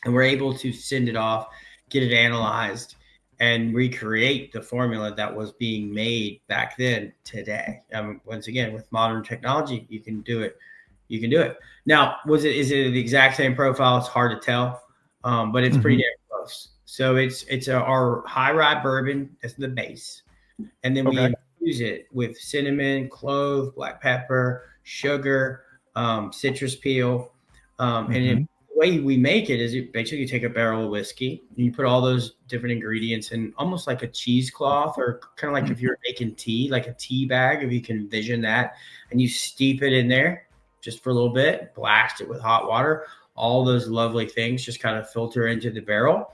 and were able to send it off, get it analyzed, and recreate the formula that was being made back then today. Once again, with modern technology, you can do it. Now, is it the exact same profile? It's hard to tell, but it's pretty damn close. So it's our high rye bourbon as the base, and then we infuse it with cinnamon, clove, black pepper, sugar, citrus peel, and the way we make it is basically you take a barrel of whiskey and you put all those different ingredients in almost like a cheesecloth, or kind of like if you're making tea, like a tea bag, if you can envision that, and you steep it in there just for a little bit, blast it with hot water. All those lovely things just kind of filter into the barrel.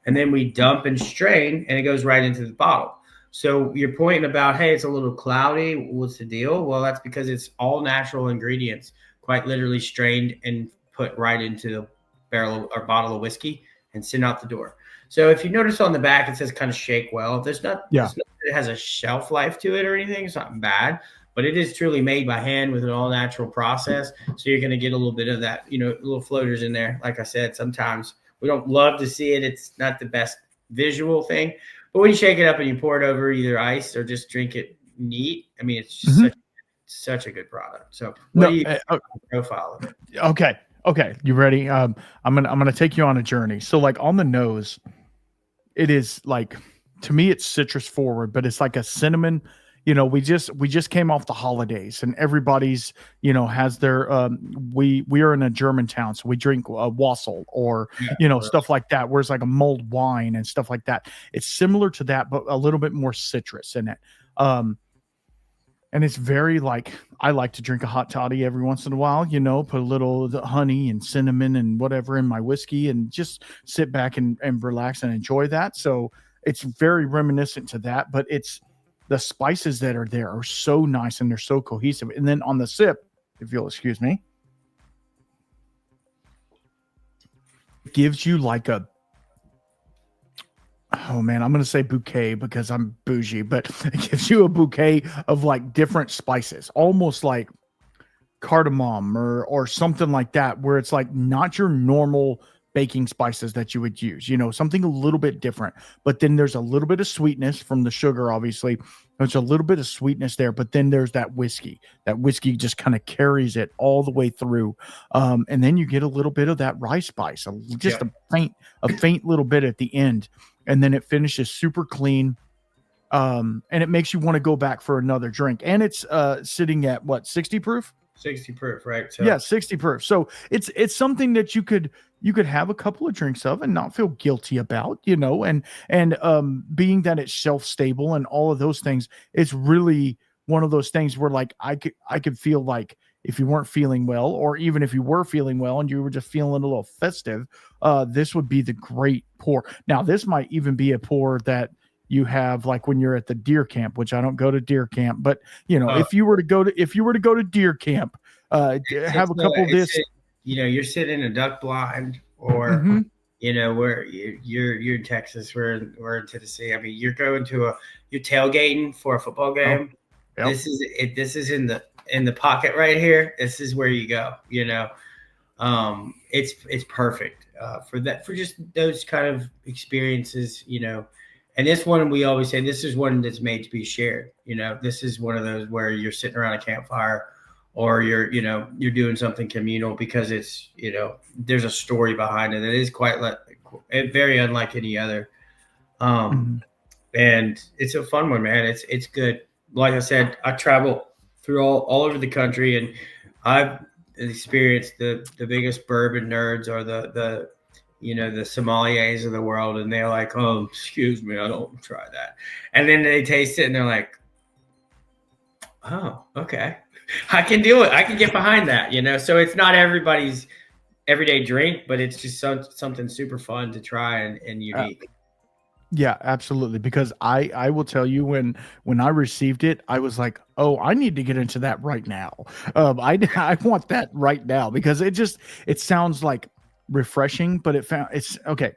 And then we dump and strain, and it goes right into the bottle. So you're pointing about, hey, it's a little cloudy. What's the deal? Well, that's because it's all natural ingredients, quite literally strained and put right into the barrel or bottle of whiskey and sent out the door. So if you notice on the back, it says kind of shake well. There's not, it has a shelf life to it or anything. It's not bad, but it is truly made by hand with an all natural process. So you're going to get a little bit of that, little floaters in there. Like I said, sometimes we don't love to see it. It's not the best visual thing, but when you shake it up and you pour it over either ice or just drink it neat, I mean, it's just such a good product. So what do you profile of it? Okay. You ready? I'm gonna take you on a journey. So like on the nose, it is like, to me, it's citrus forward, but it's like a cinnamon. We just came off the holidays, and everybody's, has their, we are in a German town, so we drink wassail or, stuff like that, where it's like a mulled wine and stuff like that. It's similar to that, but a little bit more citrus in it. And it's very like, I like to drink a hot toddy every once in a while, put a little honey and cinnamon and whatever in my whiskey and just sit back and relax and enjoy that. So it's very reminiscent to that, but it's the spices that are there are so nice and they're so cohesive. And then on the sip, if you'll excuse me, it gives you like a, oh man, I'm going to say bouquet because I'm bougie, but it gives you a bouquet of like different spices, almost like cardamom or something like that, where it's like not your normal baking spices that you would use, something a little bit different. But then there's a little bit of sweetness from the sugar, obviously. There's a little bit of sweetness there, but then there's that whiskey. That whiskey just kind of carries it all the way through. And then you get a little bit of that rye spice, just a faint little bit at the end. And then it finishes super clean. And it makes you want to go back for another drink. And it's sitting at what, 60 proof? 60 proof, right? So, yeah, 60 proof. So it's something that you could have a couple of drinks of and not feel guilty about, and being that it's shelf stable and all of those things, it's really one of those things where like I could feel like if you weren't feeling well, or even if you were feeling well and you were just feeling a little festive, this would be the great pour. Now, this might even be a pour that you have like when you're at the deer camp, which I don't go to deer camp, but if you were to go to deer camp, have a couple of this. You're sitting in a duck blind, or where you're in Texas, we're in Tennessee. I mean, you're going to you're tailgating for a football game. Oh, yep. This is in the pocket right here. This is where you go. It's perfect for just those kind of experiences. And this one, we always say, this is one that's made to be shared. This is one of those where you're sitting around a campfire, or you're doing something communal because it's, there's a story behind it that is quite very unlike any other. And it's a fun one, man. It's good. Like I said, I travel through all over the country, and I've experienced the biggest bourbon nerds, or the sommeliers of the world, and they're like, oh, excuse me, I don't try that. And then they taste it and they're like, oh, okay, I can do it. I can get behind that, So it's not everybody's everyday drink, but it's just something super fun to try and unique. Yeah, absolutely. Because I will tell you, when I received it, I was like, oh, I need to get into that right now. I want that right now, because it sounds like refreshing, but it's okay.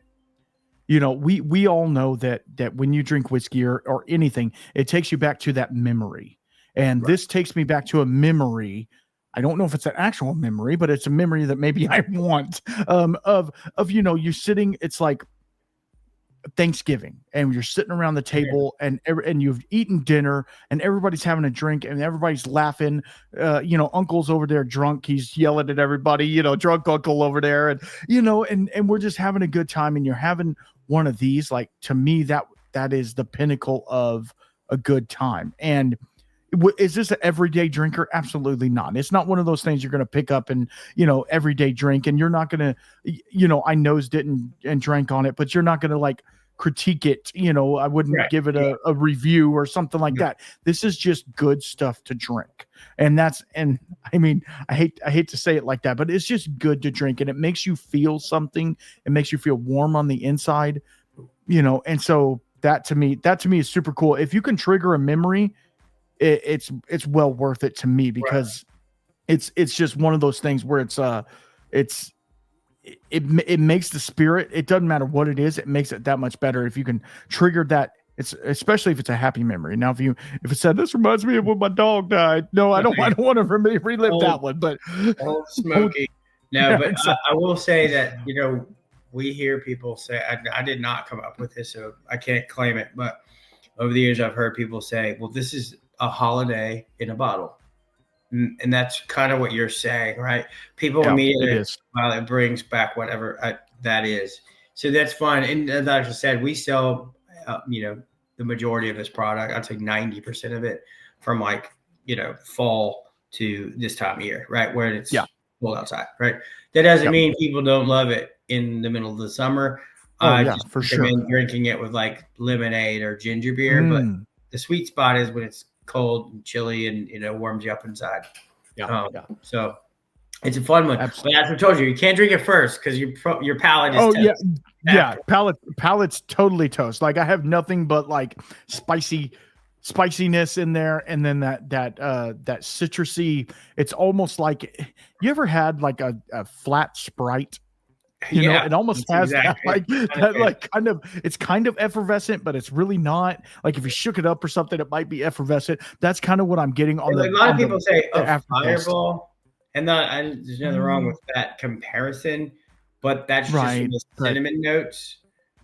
We all know that when you drink whiskey or anything, it takes you back to that memory. And right. This takes me back to a memory. I don't know if it's an actual memory, but it's a memory that maybe I want of you're sitting, it's like Thanksgiving, and you're sitting around the table, and you've eaten dinner, and everybody's having a drink, and everybody's laughing. Uncle's over there drunk. He's yelling at everybody, drunk uncle over there. And, and we're just having a good time, and you're having one of these. Like, to me, that is the pinnacle of a good time. And is this an everyday drinker? Absolutely not. It's not one of those things you're going to pick up and, everyday drink, and you're not going to, I nosed it and drank on it, but you're not going to like critique it. I wouldn't give it a review or something like that. This is just good stuff to drink. And I mean, I hate to say it like that, but it's just good to drink, and it makes you feel something. It makes you feel warm on the inside, and so that to me is super cool. If you can trigger a memory, it's well worth it to me, because it's just one of those things where it makes the spirit. It doesn't matter what it is. It makes it that much better if you can trigger that. It's especially if it's a happy memory. Now, if it said, this reminds me of when my dog died. No, I don't want to relive that one. But Old Smoky. No, but I will say that we hear people say, I did not come up with this, so I can't claim it. But over the years, I've heard people say, well, this is a holiday in a bottle. And that's kind of what you're saying, right? People immediately, well, it brings back whatever that is. So that's fun. And as I just said, we sell, the majority of this product. I'd say 90% of it from like, fall to this time of year, right? Where it's cold outside, right? That doesn't mean people don't love it in the middle of the summer. For sure. Drinking it with like lemonade or ginger beer, but the sweet spot is when it's cold and chilly and, warms you up inside. Yeah. So it's a fun one. Absolutely. But as I told you, you can't drink it first because your palate is toast. Yeah. Palate's totally toast. Like I have nothing but like spiciness in there, and then that citrusy. It's almost like, you ever had like a flat Sprite? You know, it almost has exactly. it's kind of effervescent, but it's really not. Like if you shook it up or something, it might be effervescent. That's kind of what I'm getting on a lot of people say, Fireball. And there's nothing wrong with that comparison, but that's just the cinnamon notes.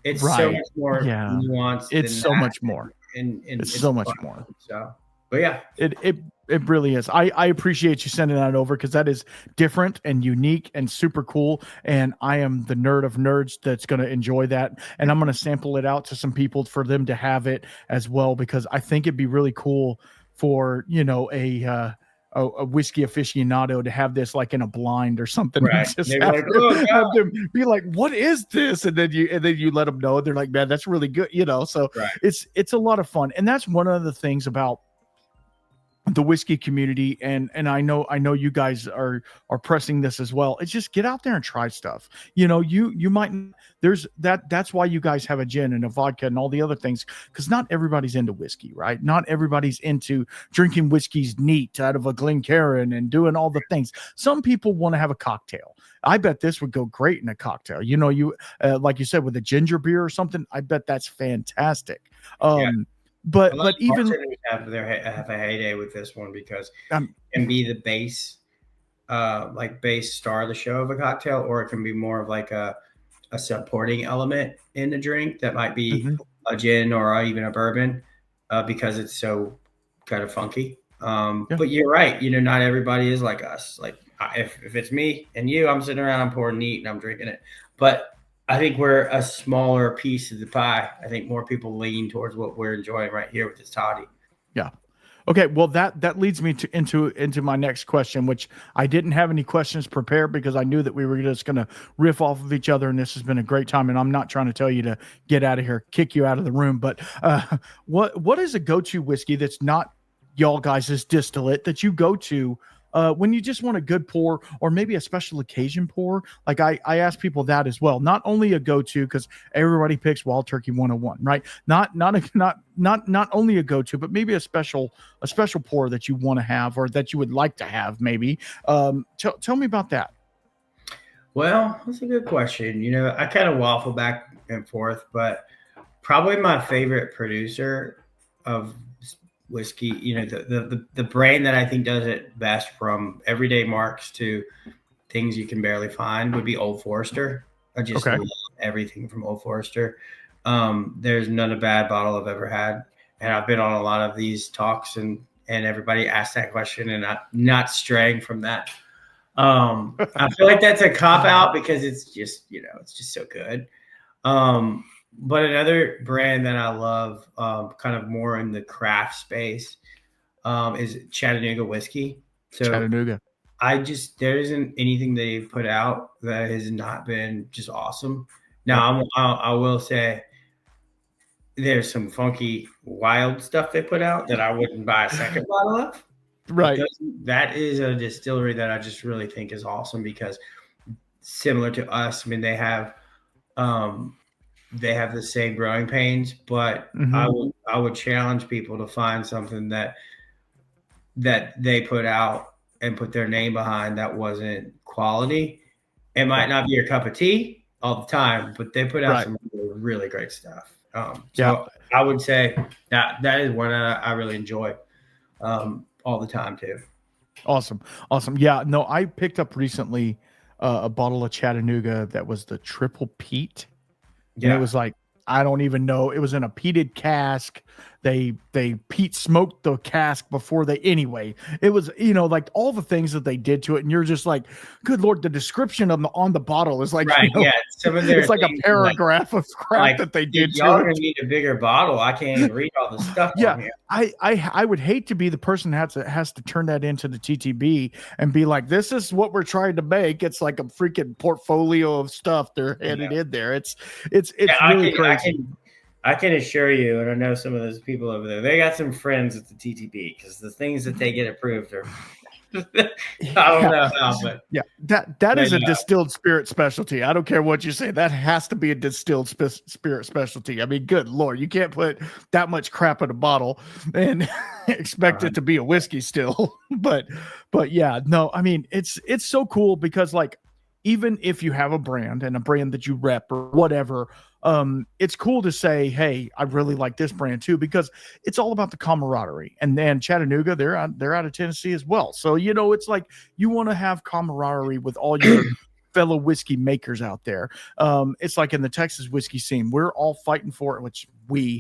It's so much more nuanced. It's so much more. And it's so much more. So, but yeah, it really is. I appreciate you sending that over, because that is different and unique and super cool. And I am the nerd of nerds that's going to enjoy that. And I'm going to sample it out to some people for them to have it as well, because I think it'd be really cool for, a whiskey aficionado to have this like in a blind or something. Right. Just have them be like, what is this? And then you let them know. They're like, man, that's really good. So it's a lot of fun. And that's one of the things about the whiskey community. And I know you guys are pressing this as well. It's just get out there and try stuff. You might, that's why you guys have a gin and a vodka and all the other things, because not everybody's into whiskey, right? Not everybody's into drinking whiskeys neat out of a Glencairn and doing all the things. Some people want to have a cocktail. I bet this would go great in a cocktail. Like you said, with a ginger beer or something, I bet that's fantastic. But even have a heyday with this one, because it can be the base star of the show of a cocktail, or it can be more of like a supporting element in the drink that might be a gin or even a bourbon, because it's so kind of funky. But you're right. Not everybody is like us. Like if it's me and you, I'm sitting around, I'm pouring neat and I'm drinking it. But I think we're a smaller piece of the pie. I think more people lean towards what we're enjoying right here with this toddy. Yeah. Okay. Well, that leads me into my next question, which I didn't have any questions prepared because I knew that we were just going to riff off of each other, and this has been a great time. And I'm not trying to tell you to get out of here, kick you out of the room, but what is a go-to whiskey that's not y'all guys' distillate that you go to when you just want a good pour, or maybe a special occasion pour? Like I ask people that as well. Not only a go-to, because everybody picks Wild Turkey 101, right? Not only a go-to, but maybe a special pour that you want to have, or that you would like to have, maybe. Tell me about that. Well, that's a good question. I kind of waffle back and forth, but probably my favorite producer of whiskey, the brand that I think does it best, from everyday marks to things you can barely find, would be Old Forester. I just love everything from Old Forester. There's not a bad bottle I've ever had, and I've been on a lot of these talks, and everybody asks that question, and I'm not straying from that. I feel like that's a cop out, because it's just it's just so good. But another brand that I love, kind of more in the craft space, is Chattanooga whiskey. So Chattanooga. There isn't anything they've put out that has not been just awesome. Now, I will say there's some funky, wild stuff they put out that I wouldn't buy a second bottle of. Right. That is a distillery that I just really think is awesome, because similar to us, I mean, they have the same growing pains, but I would challenge people to find something that they put out and put their name behind that wasn't quality. It might not be your cup of tea all the time, but they put out some really great stuff. So I would say that is one I really enjoy all the time too. Awesome. Yeah, no, I picked up recently a bottle of Chattanooga that was the triple peat. Yeah. And it was like, I don't even know. It was in a peated cask. They peat smoked the cask before anyway. It was, like all the things that they did to it. And you're just like, good Lord, the description on the bottle is like, some of their it's like a paragraph of crap that they did. Y'all are gonna need a bigger bottle. I can't even read all the stuff. Yeah. On here. I would hate to be the person that has to turn that into the TTB and be like, this is what we're trying to make. It's like a freaking portfolio of stuff they're handed in there. It's really crazy. I can assure you, and I know some of those people over there, they got some friends at the TTB because the things that they get approved are, I don't know how, but yeah, that they is a know. distilled spirit specialty. I don't care what you say. That has to be a distilled spirit specialty. I mean, good Lord, you can't put that much crap in a bottle and expect it to be a whiskey still. but yeah, no, I mean, it's so cool because like, even if you have a brand and a brand that you rep or whatever, it's cool to say, hey, I really like this brand too, because it's all about the camaraderie. And then Chattanooga, they're out of Tennessee as well. So, you know, it's like you want to have camaraderie with all your fellow whiskey makers out there. It's like in the Texas whiskey scene, we're all fighting for it, which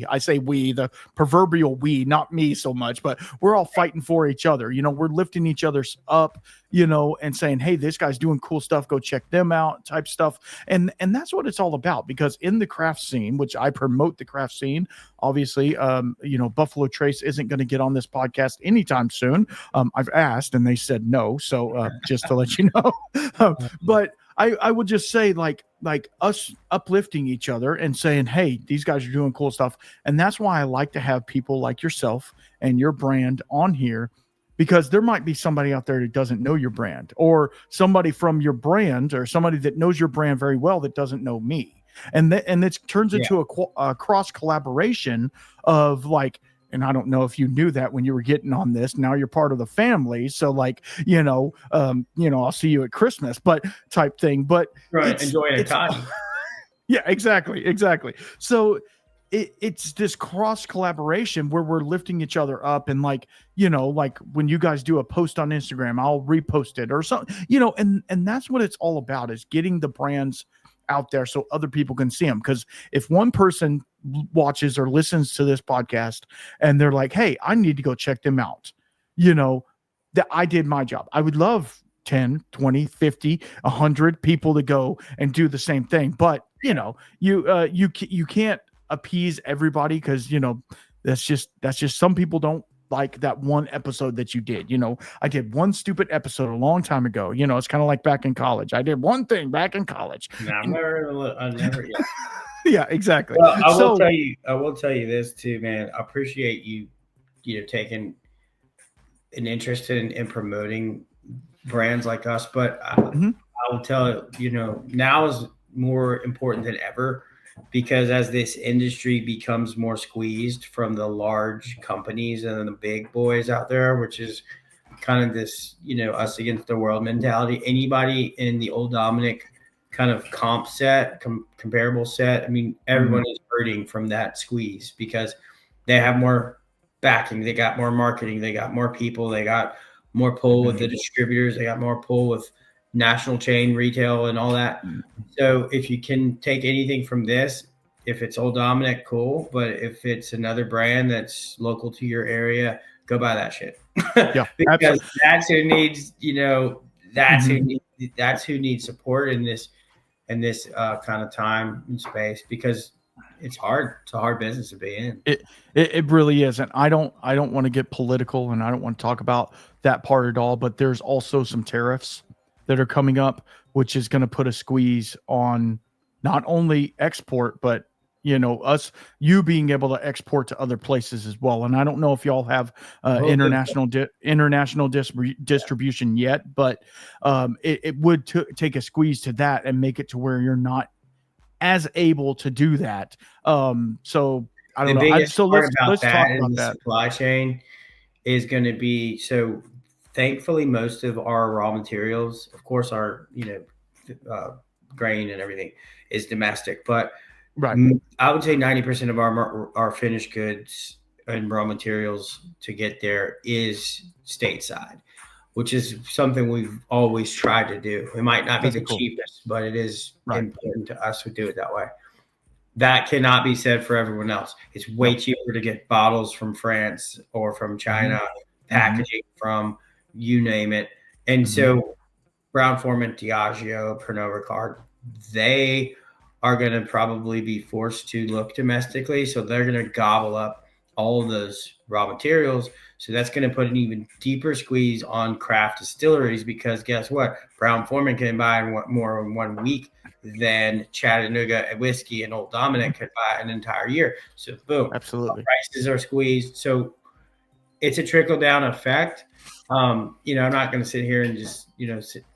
I say we, the proverbial we, not me so much, but we're all fighting for each other. You know, we're lifting each other's up, you know, and saying, hey, this guy's doing cool stuff, go check them out type stuff. And that's what it's all about, because in the craft scene, which I promote the craft scene, obviously, you know, Buffalo Trace isn't going to get on this podcast anytime soon. I've asked and they said no. So just to let you know, but I would just say like us uplifting each other and saying, hey, these guys are doing cool stuff. And that's why I like to have people like yourself and your brand on here, because there might be somebody out there that doesn't know your brand, or somebody from your brand, or somebody that knows your brand very well that doesn't know me. And it turns into a cross collaboration of like, and I don't know if you knew that when you were getting on this. Now you're part of the family, so like, I'll see you at Christmas, but type thing. But Right, enjoying a time. Yeah, exactly. So it's this cross collaboration where we're lifting each other up, and like, you know, like when you guys do a post on Instagram, I'll repost it or something, you know, and that's what it's all about, is getting the brands out there so other people can see them. Because if one person watches or listens to this podcast and they're like, hey, I need to go check them out, you know, that I did my job. I would love 10, 20, 50, 100 people to go and do the same thing. But, you know, you can't appease everybody, because, you know, that's just some people don't like that one episode that you did. You know, I did one stupid episode a long time ago. You know, it's kind of like back in college. I did one thing back in college. No, I've never yeah. Yeah, exactly. Well, I will tell you this too, man. I appreciate you taking an interest in promoting brands like us, but I will tell you, now is more important than ever, because as this industry becomes more squeezed from the large companies and the big boys out there, which is kind of this, us against the world mentality. Anybody in the Old Dominick kind of comp set, comparable set, I mean, everyone is hurting from that squeeze, because they have more backing, they got more marketing, they got more people, they got more pull with the distributors, they got more pull with national chain retail and all that. So if you can take anything from this, if it's Old Dominick, cool. But if it's another brand that's local to your area, go buy that shit. Yeah, because that's who needs, that's who needs support in this kind of time and space, because it's hard. It's a hard business to be in. It really is. And I don't want to get political, and I don't want to talk about that part at all, but there's also some tariffs that are coming up, which is going to put a squeeze on not only export, but, you know, you being able to export to other places as well. And I don't know if y'all have international distribution yet, but it would take a squeeze to that and make it to where you're not as able to do that. So I don't know. So let's talk about that. Supply chain is going to be, so thankfully most of our raw materials, of course, our grain and everything is domestic, but right, I would say 90% of our finished goods and raw materials to get there is stateside, which is something we've always tried to do. It might not be the cheapest, but it is important to us to do it that way. That cannot be said for everyone else. It's way cheaper to get bottles from France or from China, packaging from you name it. And so Brown-Forman, Diageo, Pernod Ricard, they are going to probably be forced to look domestically. So they're going to gobble up all of those raw materials. So that's going to put an even deeper squeeze on craft distilleries, because guess what? Brown-Forman can buy more in 1 week than Chattanooga whiskey and Old Dominick could buy an entire year. So boom, Absolutely. prices are squeezed. So it's a trickle down effect. I'm not going to sit here and just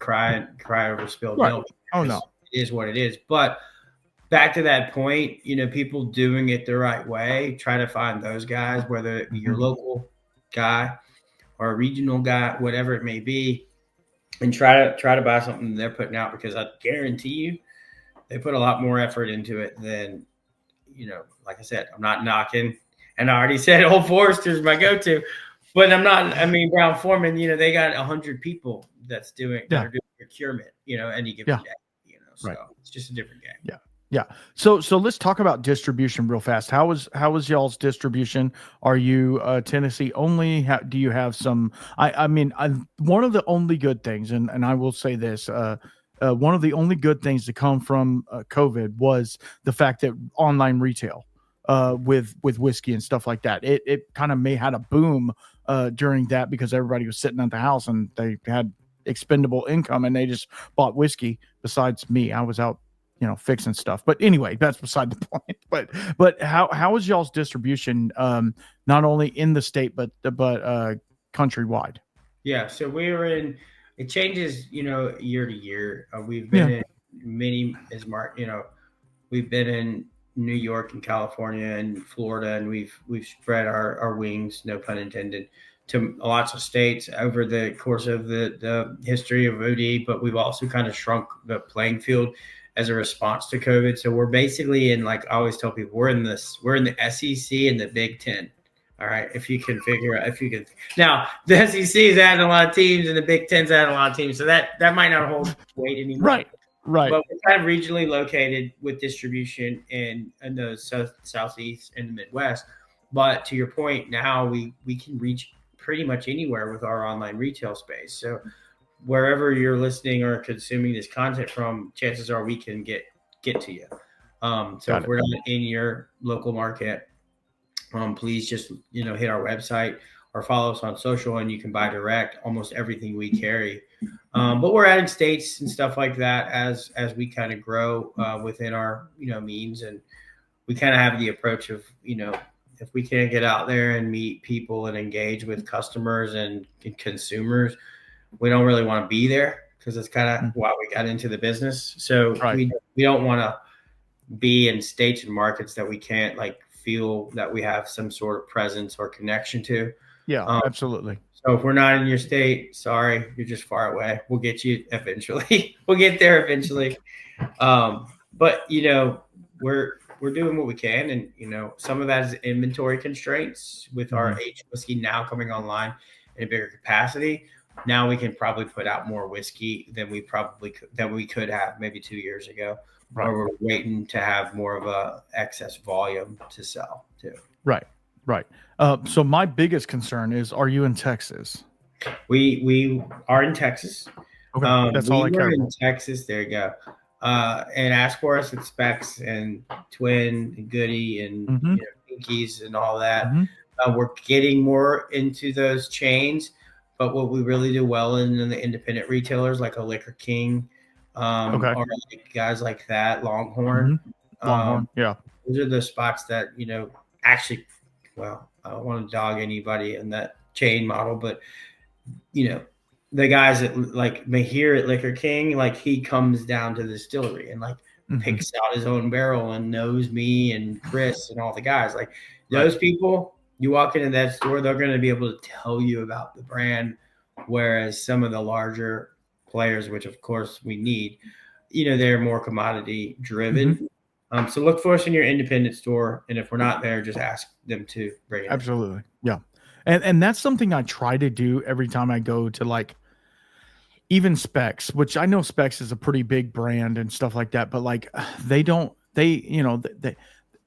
cry over spilled milk. Oh no, it is what it is. But back to that point, people doing it the right way, try to find those guys, whether it be your local guy or a regional guy, whatever it may be, and try to buy something they're putting out, because I guarantee you they put a lot more effort into it than, like I said, I'm not knocking. And I already said Old Forester's my go-to, but I'm not. I mean, Brown-Forman, they got 100 people that are doing procurement, any given day, so it's just a different game. Yeah. Yeah. So let's talk about distribution real fast. How is y'all's distribution? Are you Tennessee only? Do you have some? I mean, one of the only good things, and I will say this, one of the only good things to come from COVID was the fact that online retail with whiskey and stuff like that, it kind of had a boom during that, because everybody was sitting at the house and they had expendable income and they just bought whiskey. Besides me, I was out fixing stuff. But anyway, that's beside the point. But how is y'all's distribution, not only in the state but countrywide? Yeah, so it changes, year to year. We've been in many, we've been in New York and California and Florida, and we've spread our wings, no pun intended, to lots of states over the course of the history of OD. But we've also kind of shrunk the playing field as a response to COVID. So we're basically in, like I always tell people, we're in the SEC and the Big Ten. All right. If you can now the SEC is adding a lot of teams and the Big Ten's adding a lot of teams. So that might not hold weight anymore. Right. But we're kind of regionally located with distribution in the Southeast and the Midwest. But to your point, now we can reach pretty much anywhere with our online retail space. So wherever you're listening or consuming this content from, chances are we can get to you. So if we're not in your local market, please just hit our website or follow us on social, and you can buy direct almost everything we carry. But we're adding states and stuff like that as we kind of grow within our means, and we kind of have the approach of if we can't get out there and meet people and engage with customers and consumers, we don't really want to be there, because it's kind of why we got into the business. So we don't want to be in states and markets that we can't feel that we have some sort of presence or connection to. Yeah, absolutely. So if we're not in your state, sorry, you're just far away. We'll get you eventually. We'll get there eventually. But we're doing what we can, and some of that is inventory constraints with our aged whiskey now coming online in a bigger capacity. Now we can probably put out more whiskey than we could have maybe 2 years ago. Right. Or we're waiting to have more of a excess volume to sell too. Right. So my biggest concern is, are you in Texas? We are in Texas. Okay, that's all I care about. In Texas, there you go. And ask for us at Specs and Twin and Goody and Pinkies and all that. We're getting more into those chains, but what we really do well in the independent retailers like a Liquor King, or guys like that, Longhorn. Those are the spots that actually. Well, I don't want to dog anybody in that chain model, but the guys that Mahir at Liquor King, he comes down to the distillery and picks out his own barrel and knows me and Chris and all the guys. Those people, you walk into that store, they're going to be able to tell you about the brand, whereas some of the larger players, which of course we need, they're more commodity driven. So look for us in your independent store, and if we're not there, just ask them to bring it. Absolutely, yeah. And that's something I try to do every time I go to even Specs, which I know Specs is a pretty big brand and stuff like that, but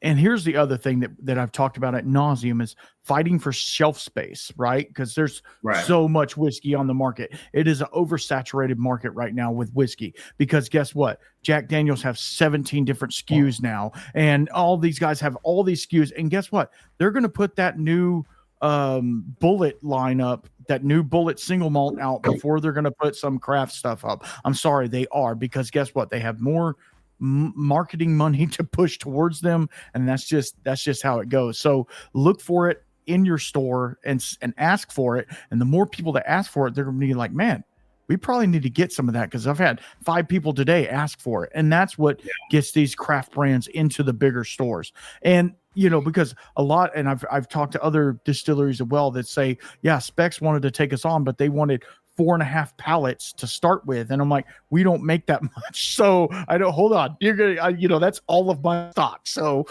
And here's the other thing that I've talked about at nauseum is fighting for shelf space, right? Because there's so much whiskey on the market. It is an oversaturated market right now with whiskey. Because guess what? Jack Daniels have 17 different SKUs now, and all these guys have all these SKUs. And guess what? They're going to put that new bullet lineup, that new bullet single malt out before they're going to put some craft stuff up. I'm sorry, they are, because guess what? They have more marketing money to push towards them, and that's just how it goes. So look for it in your store and ask for it, and the more people that ask for it, they're gonna be like, man, we probably need to get some of that, because I've had 5 people today ask for it. And that's what gets these craft brands into the bigger stores. And because a lot, and I've talked to other distilleries as well that say, yeah, Specs wanted to take us on, but they wanted 4.5 pallets to start with. And I'm like, we don't make that much. So I don't, hold on. You're going to, that's all of my stock. So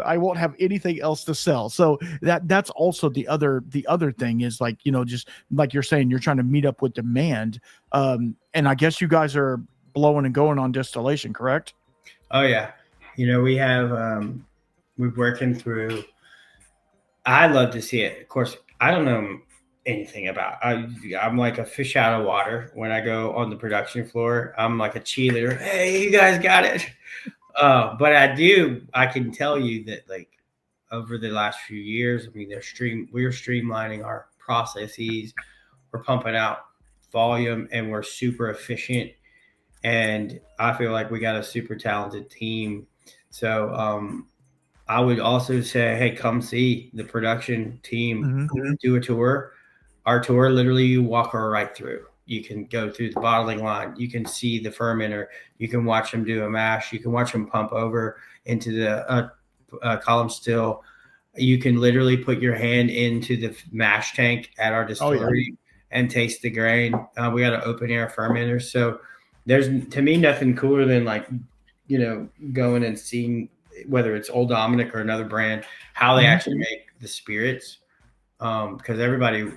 I won't have anything else to sell. So that's also the other thing is like, just like you're saying, you're trying to meet up with demand. And I guess you guys are blowing and going on distillation, correct? Oh yeah. We have, we're working through, I'd love to see it. Of course, I don't know anything about. I'm like a fish out of water when I go on the production floor. I'm like a cheerleader. Hey, you guys got it. But I can tell you that like over the last few years, I mean, we're streamlining our processes. We're pumping out volume, and we're super efficient. And I feel like we got a super talented team. So I would also say, hey, come see the production team do a tour. Our tour, literally, you walk her right through. You can go through the bottling line. You can see the fermenter. You can watch them do a mash. You can watch them pump over into the column still. You can literally put your hand into the mash tank at our distillery and taste the grain. We got an open air fermenter. So there's, to me, nothing cooler than like, going and seeing, whether it's Old Dominick or another brand, how they actually make the spirits. Because everybody,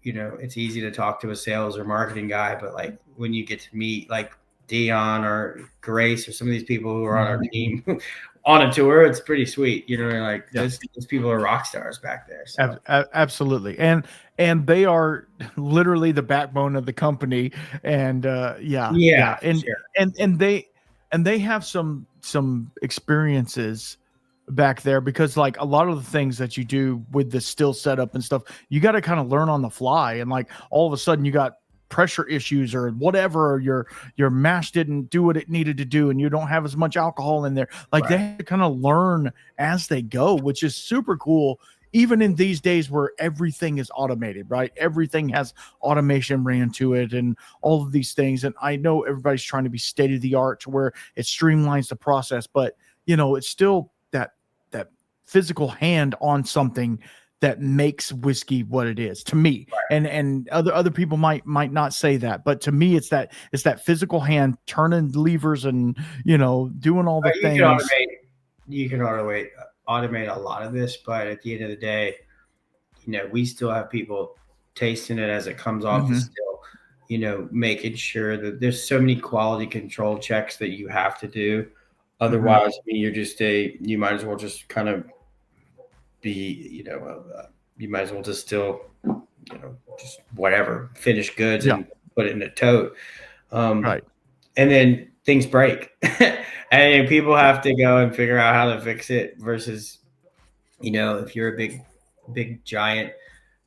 it's easy to talk to a sales or marketing guy, but like when you get to meet like Dion or Grace or some of these people who are on our team on a tour, it's pretty sweet. Those people are rock stars back there. So. Absolutely. And they are literally the backbone of the company. And and sure. and they have some experiences back there, because like a lot of the things that you do with the still setup and stuff, you got to kind of learn on the fly. And like all of a sudden you got pressure issues or whatever, or your mash didn't do what it needed to do, and you don't have as much alcohol in there. Like they have to kind of learn as they go, which is super cool. Even in these days where everything is automated, right? Everything has automation ran to it and all of these things. And I know everybody's trying to be state of the art to where it streamlines the process, but it's still that physical hand on something that makes whiskey what it is to me. And other people might not say that, but to me, it's that physical hand turning levers and, doing all the things. You can automate a lot of this, but at the end of the day, we still have people tasting it as it comes off the still, making sure that there's so many quality control checks that you have to do. Otherwise, I mean, you might as well just kind of be, you might as well just still, just whatever, finish goods and put it in a tote. And then things break. And people have to go and figure out how to fix it versus, if you're a big giant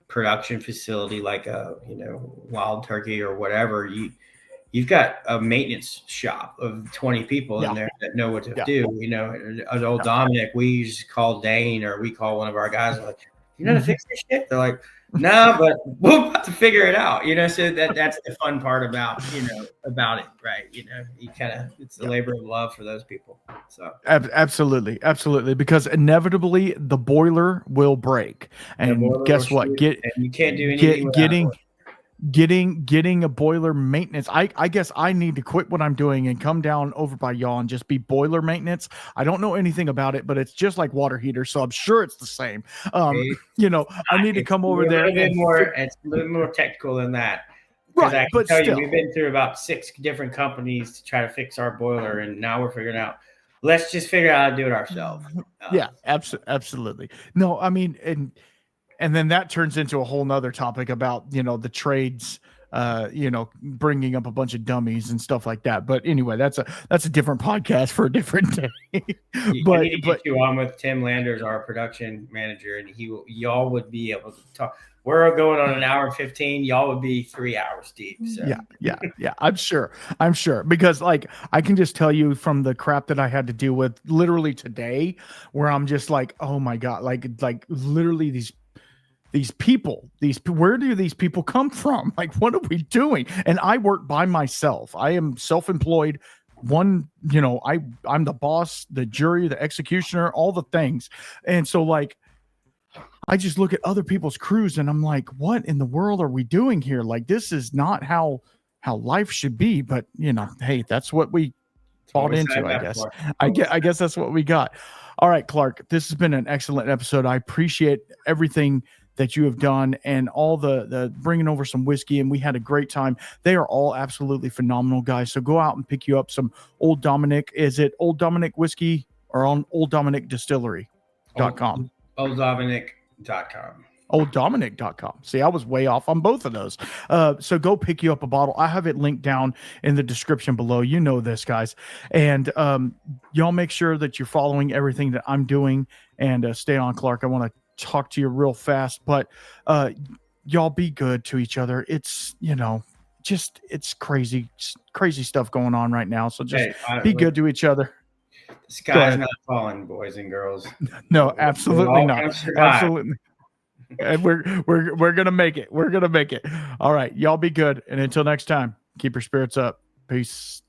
production facility like a, Wild Turkey or whatever, you've got a maintenance shop of 20 people in there that know what to do. At Old Dominick, we just call Dane, or we call one of our guys, like, you know how to fix this shit? They're like, no, but we'll have to figure it out. So that's the fun part about it, right? You kind of, it's a labor of love for those people. So absolutely, because inevitably the boiler will break, and guess what? You can't do anything getting a boiler maintenance. I guess I need to quit what I'm doing and come down over by y'all and just be boiler maintenance. I don't know anything about it, but it's just like water heater, so I'm sure it's the same. I need to come over there. It's a little more technical than that. Right, I can tell you, we've been through about 6 different companies to try to fix our boiler, and now we're figuring out let's just figure out how to do it ourselves. Yeah, absolutely. No, I mean, and then that turns into a whole nother topic about, you know, the trades, you know, bringing up a bunch of dummies and stuff like that. But anyway, that's a different podcast for a different day. I need to get you on with Tim Landers, our production manager, and y'all would be able to talk. We're going on an hour and 15. Y'all would be 3 hours deep. So. Yeah. I'm sure because like I can just tell you from the crap that I had to deal with literally today, where I'm just like, oh my God, like literally these people, where do these people come from? Like, what are we doing? And I work by myself. I am self-employed. One, you know, I'm the boss, the jury, the executioner, all the things. And so like, I just look at other people's crews and I'm like, what in the world are we doing here? Like, this is not how life should be. But you know, hey, that's what we bought into, I guess. I guess that's what we got. All right, Clark, this has been an excellent episode. I appreciate everything that you have done and all the bringing over some whiskey, and we had a great time. They are all absolutely phenomenal guys. So go out and pick you up some Old Dominick. Is it Old Dominick whiskey or on Old Dominick Distillery.com? OldDominick.com. OldDominick.com. See, I was way off on both of those. So go pick you up a bottle. I have it linked down in the description below. You know this, guys. And y'all make sure that you're following everything that I'm doing, and stay on, Clark. I want to talk to you real fast, but y'all be good to each other. It's, you know, just it's crazy stuff going on right now. So just be good to each other. The sky's not falling, boys and girls. No, absolutely not. Absolutely. And we're gonna make it. We're gonna make it. All right, y'all be good, and until next time, keep your spirits up. Peace.